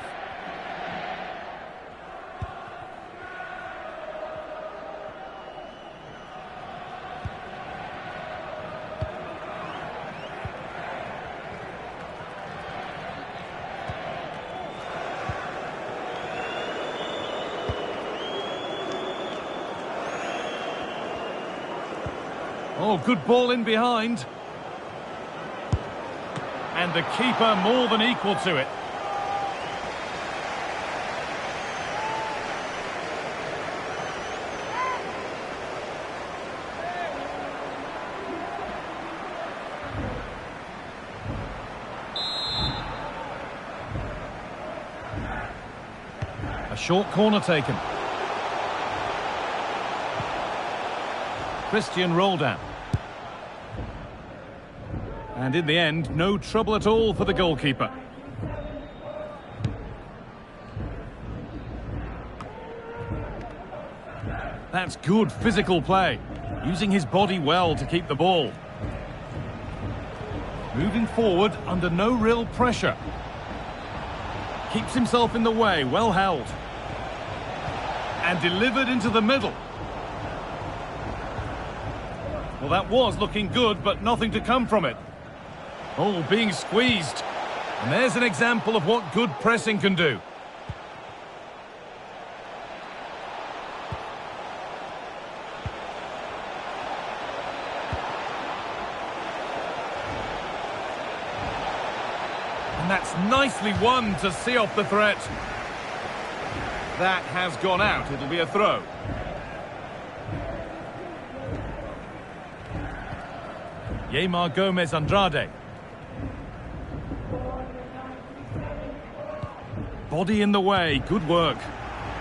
Oh, good ball in behind. And the keeper more than equal to it. A short corner taken. Christian Roldan. And in the end, no trouble at all for the goalkeeper. That's good physical play, using his body well to keep the ball. Moving forward under no real pressure. Keeps himself in the way, well held. And delivered into the middle. Well, that was looking good, but nothing to come from it. Oh, being squeezed. And there's an example of what good pressing can do. And that's nicely won to see off the threat. That has gone out. It'll be a throw. Yeimar Gomez Andrade. Body in the way, good work.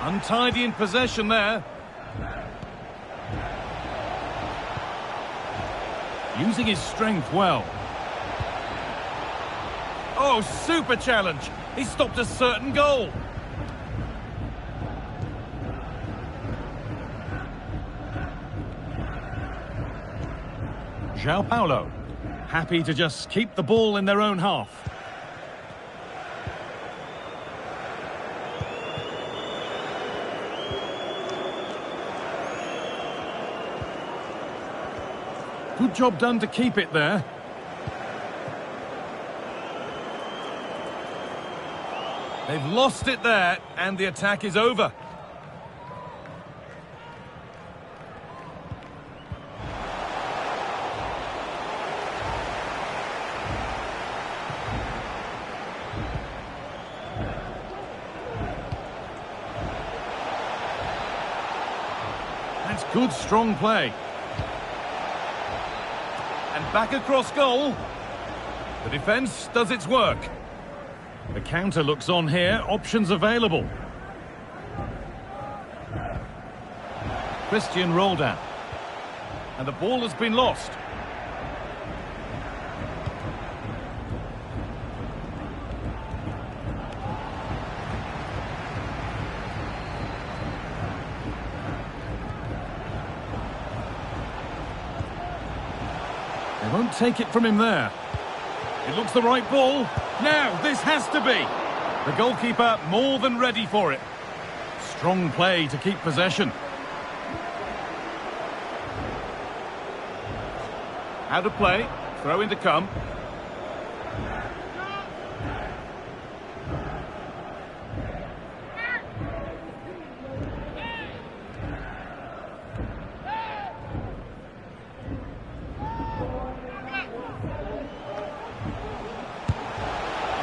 Untidy in possession there. Using his strength well. Oh, super challenge. He stopped a certain goal. João Paulo, happy to just keep the ball in their own half. Good job done to keep it there. They've lost it there, and the attack is over. That's good, strong play. And back across goal. The defence does its work. The counter looks on here, options available. Christian Roldan. And the ball has been lost. They won't take it from him there. It looks the right ball. Now, this has to be. The goalkeeper more than ready for it. Strong play to keep possession. Out of play. Throw in to come.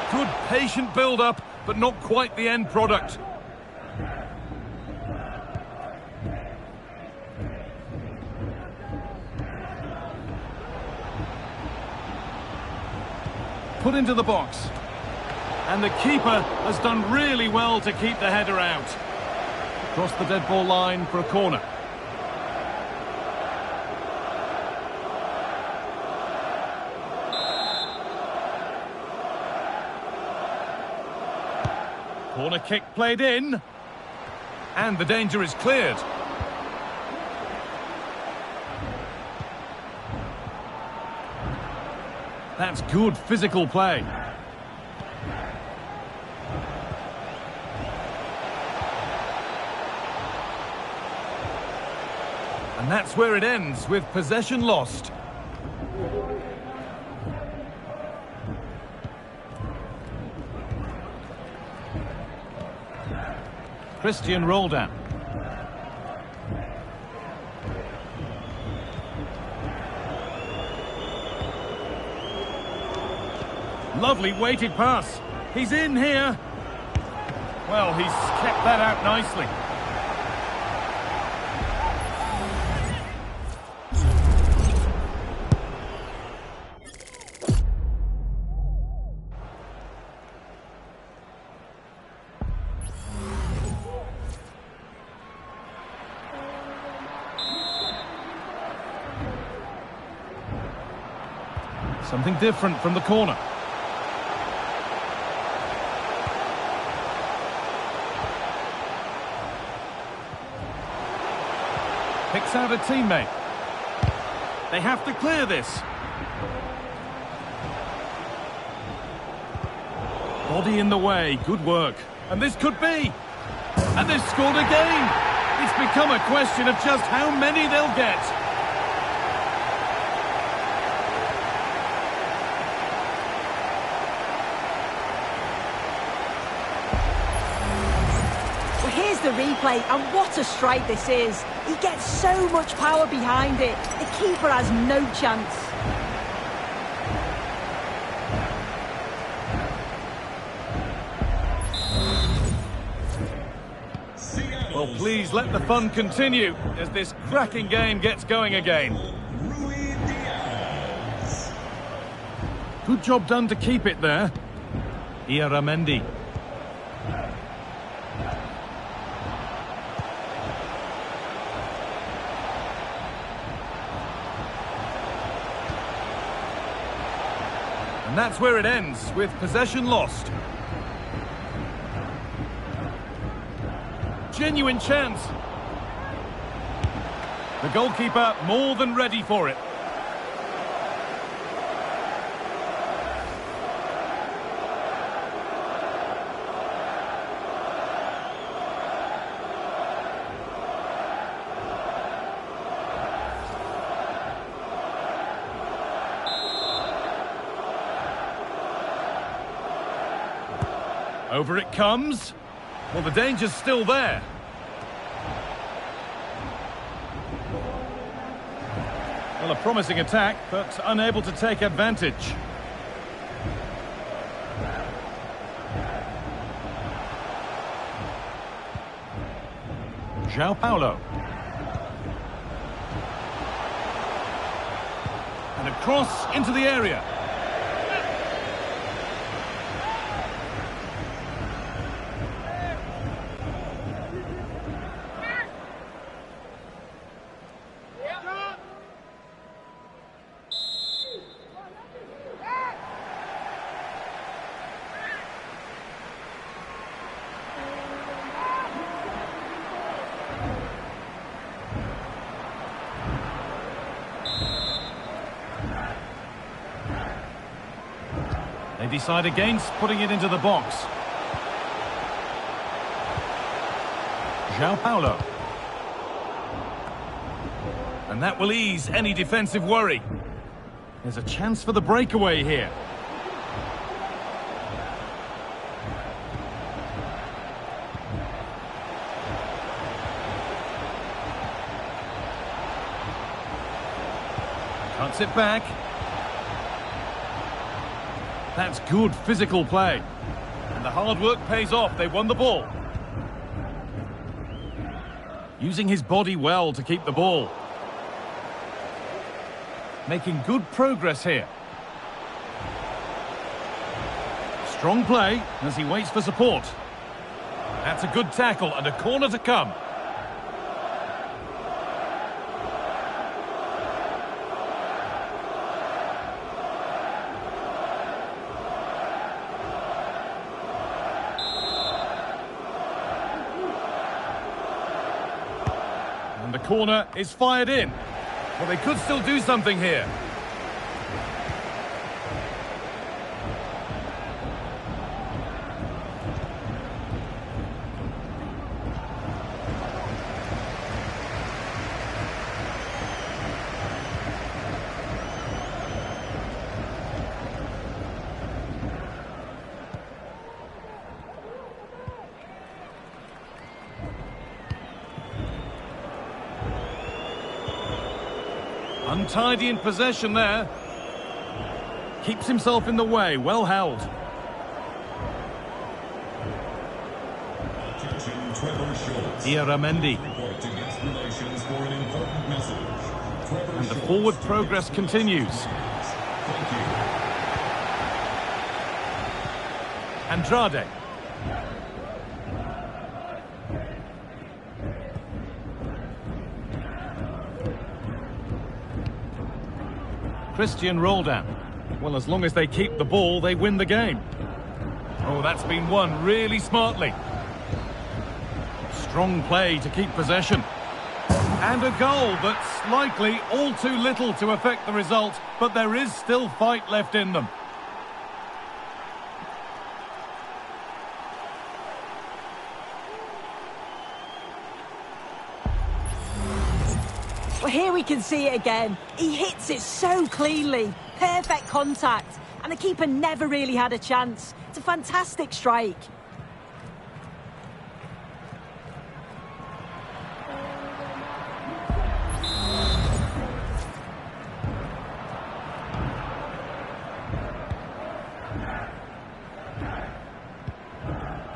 Good patient build-up, but not quite the end product. Put into the box. And the keeper has done really well to keep the header out. Across the dead ball line for a corner. Corner kick played in. And the danger is cleared. That's good physical play. And that's where it ends, with possession lost. Christian Roldan. Lovely weighted pass. He's in here. Well, he's kept that out nicely. Something different from the corner. Picks out a teammate. They have to clear this. Body in the way, good work. And this could be. And they've scored again. It's become a question of just how many they'll get. Here's the replay, and what a strike this is. He gets so much power behind it. The keeper has no chance. Well, please let the fun continue as this cracking game gets going again. Good job done to keep it there. Ieramendi. And that's where it ends, with possession lost. Genuine chance. The goalkeeper more than ready for it. Over it comes. Well, the danger's still there. Well, a promising attack, but unable to take advantage. João Paulo. And a cross into the area. They decide against putting it into the box. João Paulo. And that will ease any defensive worry. There's a chance for the breakaway here. Cuts it back. That's good physical play. And the hard work pays off. They won the ball. Using his body well to keep the ball. Making good progress here. Strong play as he waits for support. That's a good tackle and a corner to come. And the corner is fired in. Well, they could still do something here. Untidy in possession there. Keeps himself in the way, well held. Attention, Trevor Schultz. Ieramendi. Report to guest relations for an important message. Trevor And the Schultz. forward progress continues. Thank you. Andrade. Christian Roldan. Well, as long as they keep the ball, they win the game. Oh, that's been won really smartly. Strong play to keep possession. And a goal, but slightly all too little to affect the result, but there is still fight left in them. Well, here we can see it again. He hits it so cleanly. Perfect contact. And the keeper never really had a chance. It's a fantastic strike.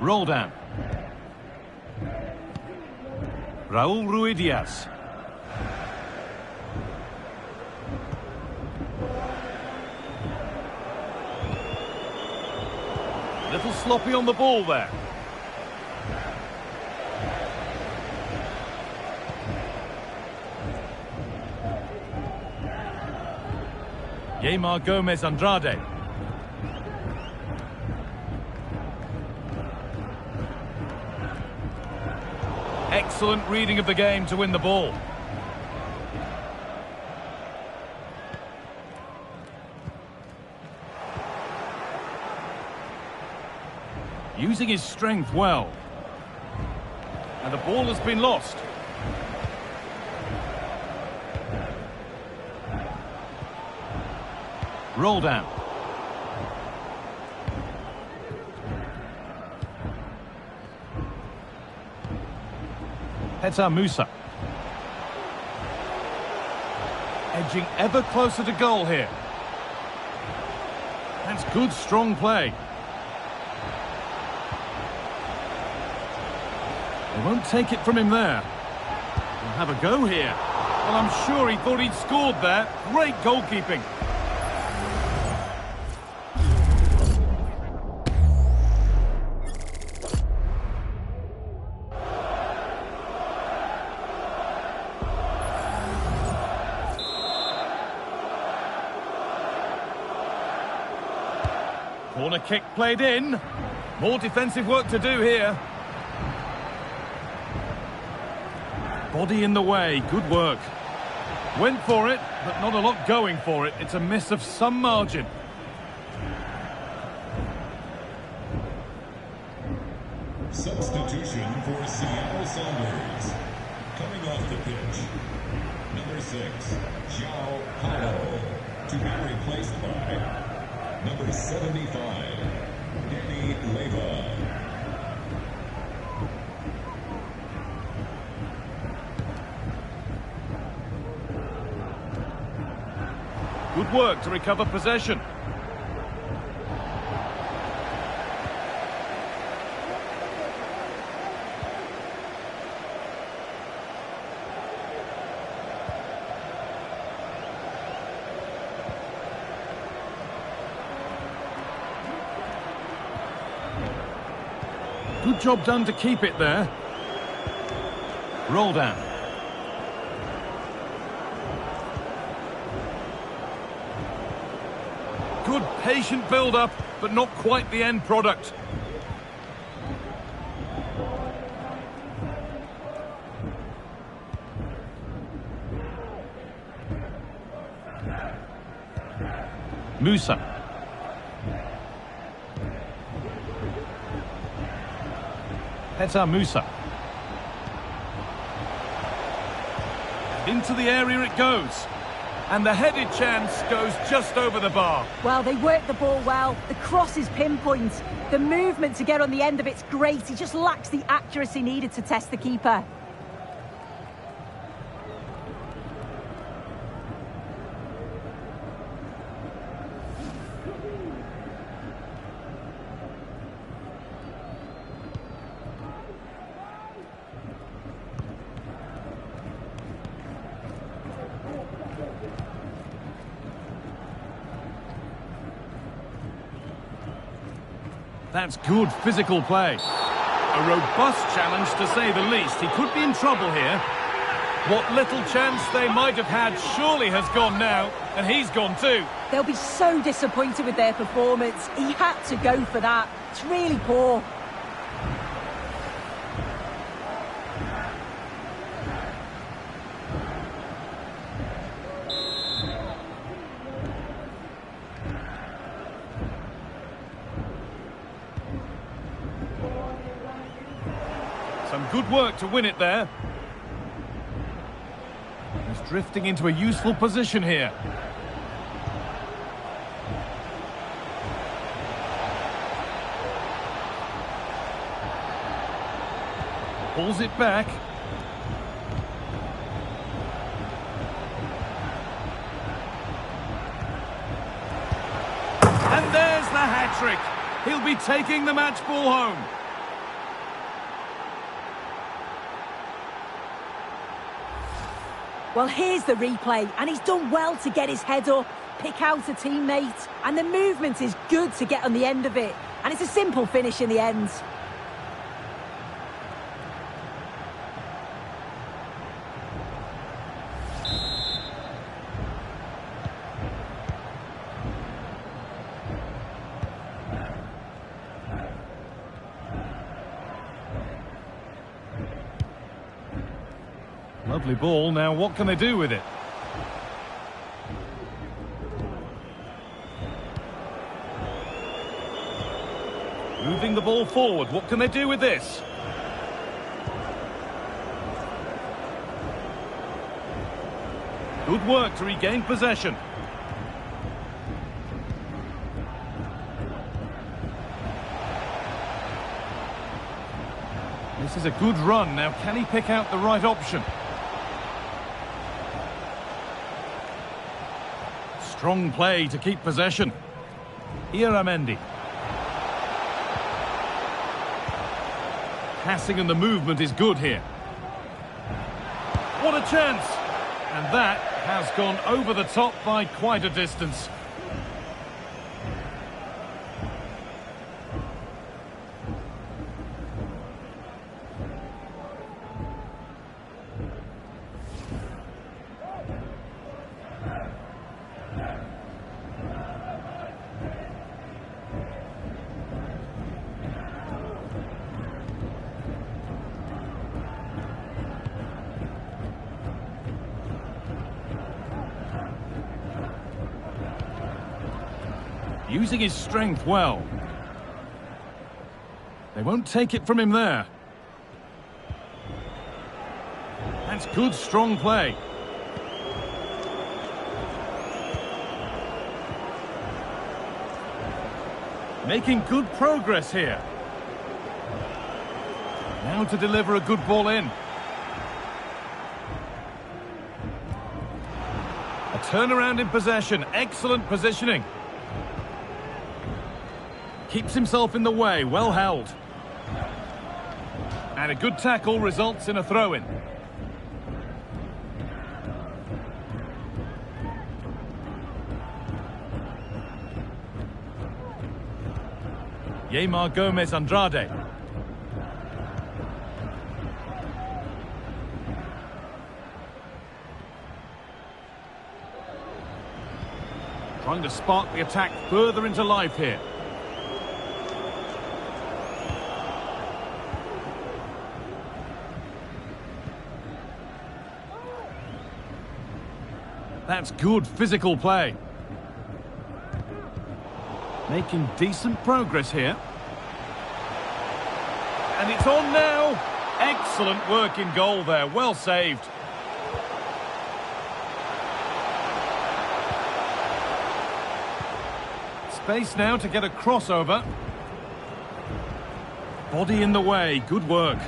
Roldan. Raul Ruidiaz. Little sloppy on the ball there. Yeimar Gomez Andrade. Excellent reading of the game to win the ball. Using his strength well. And the ball has been lost. Roldan. Petar Musa. Edging ever closer to goal here. That's good, strong play. They won't take it from him there. We'll have a go here. Well, I'm sure he thought he'd scored there. Great goalkeeping. Corner kick played in. More defensive work to do here. Body in the way, good work. Went for it, but not a lot going for it. It's a miss of some margin. Substitution for Seattle Sounders. Coming off the pitch, number 6, João Paulo, to be replaced by number 75, Danny Leyva. Good work to recover possession. Good job done to keep it there. Roldan. Good patient build-up, but not quite the end product. Musa. Petar Musa. Into the area it goes. And the headed chance goes just over the bar. Well, they work the ball well. The cross is pinpoint. The movement to get on the end of it's great. He just lacks the accuracy needed to test the keeper. That's good physical play. A robust challenge, to say the least. He could be in trouble here. What little chance they might have had surely has gone now, and he's gone too. They'll be so disappointed with their performance. He had to go for that. It's really poor. Some good work to win it there. He's drifting into a useful position here. Pulls it back. And there's the hat-trick. He'll be taking the match ball home. Well, here's the replay, and he's done well to get his head up, pick out a teammate, and the movement is good to get on the end of it. And it's a simple finish in the end. Lovely ball. Now, what can they do with it? Moving the ball forward. What can they do with this? Good work to regain possession. This is a good run. Now, can he pick out the right option? Strong play to keep possession. Iramendi. Passing and the movement is good here. What a chance! And that has gone over the top by quite a distance. Using his strength well. They won't take it from him there. That's good, strong play. Making good progress here. Now to deliver a good ball in. A turnaround in possession. Excellent positioning. Keeps himself in the way, well held. And a good tackle results in a throw-in. Yeimar Gomez Andrade. Trying to spark the attack further into life here. That's good physical play. Making decent progress here. And it's on now. Excellent work in goal there. Well saved. Space now to get a crossover. Body in the way. Good work.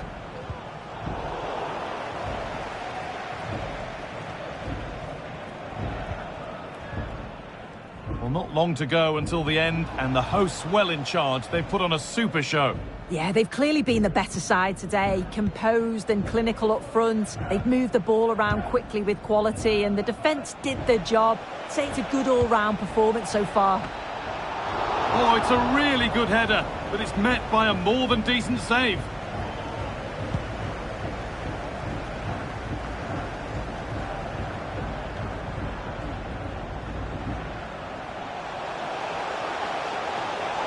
Well, not long to go until the end, and the hosts well in charge. They've put on a super show. Yeah, they've clearly been the better side today, composed and clinical up front. They've moved the ball around quickly with quality, and the defence did their job. I'd say it's a good all-round performance so far. Oh, it's a really good header, but it's met by a more than decent save.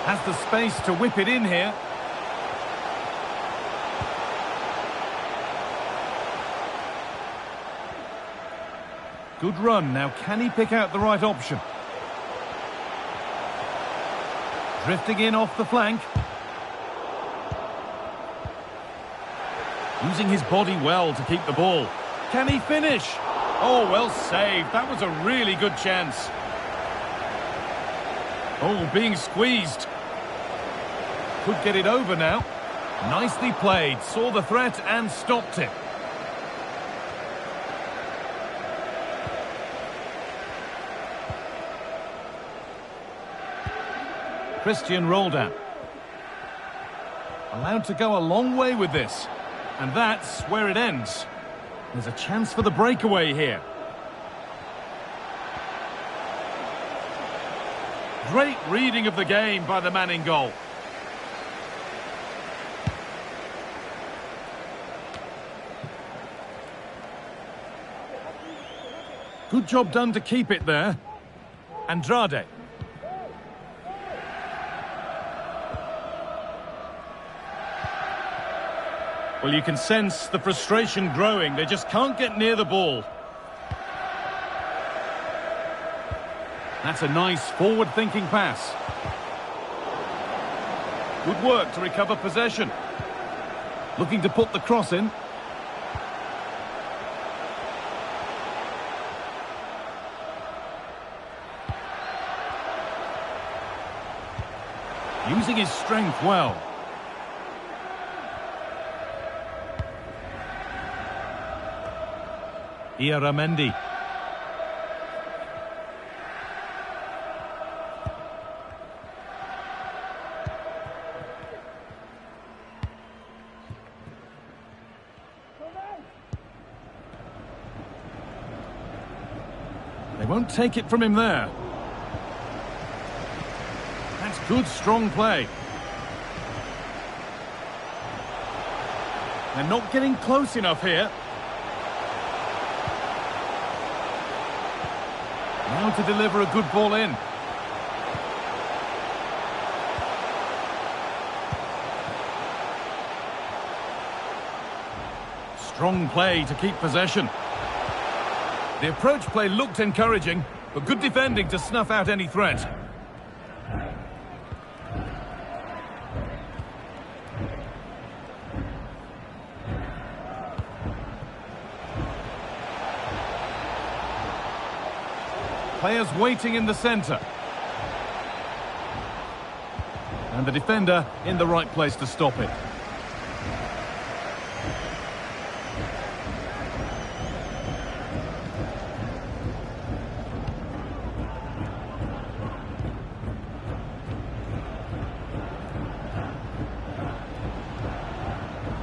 Has the space to whip it in here. Good run. Now, can he pick out the right option? Drifting in off the flank. Using his body well to keep the ball. Can he finish? Oh, well saved. That was a really good chance. Oh, being squeezed. Could get it over now. Nicely played. Saw the threat and stopped it. Christian Roldan. Allowed to go a long way with this. And that's where it ends. There's a chance for the breakaway here. Great reading of the game by the man in goal. Good job done to keep it there. Andrade. Well, you can sense the frustration growing. They just can't get near the ball. That's a nice forward-thinking pass. Good work to recover possession. Looking to put the cross in. Using his strength well. Iaramendi. They won't take it from him there. That's good, strong play. They're not getting close enough here. Now to deliver a good ball in. Strong play to keep possession. The approach play looked encouraging, but good defending to snuff out any threat. Players waiting in the centre. And the defender in the right place to stop it.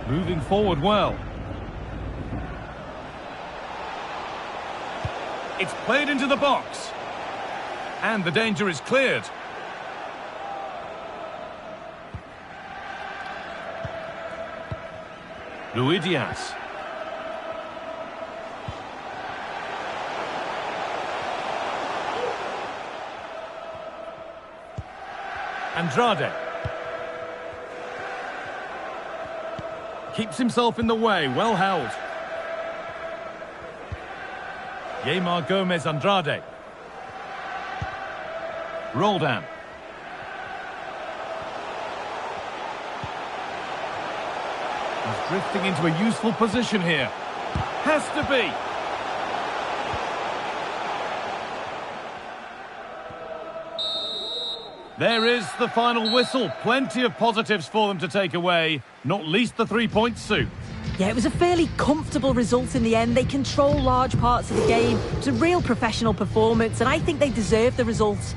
Moving forward well. It's played into the box. And the danger is cleared. Luis Diaz. Andrade. Keeps himself in the way, well held. Yeimar Gomez Andrade. Roldan. He's drifting into a useful position here. Has to be. There is the final whistle. Plenty of positives for them to take away, not least the 3 points, Sue. Yeah, it was a fairly comfortable result in the end. They control large parts of the game. It was a real professional performance, and I think they deserve the results.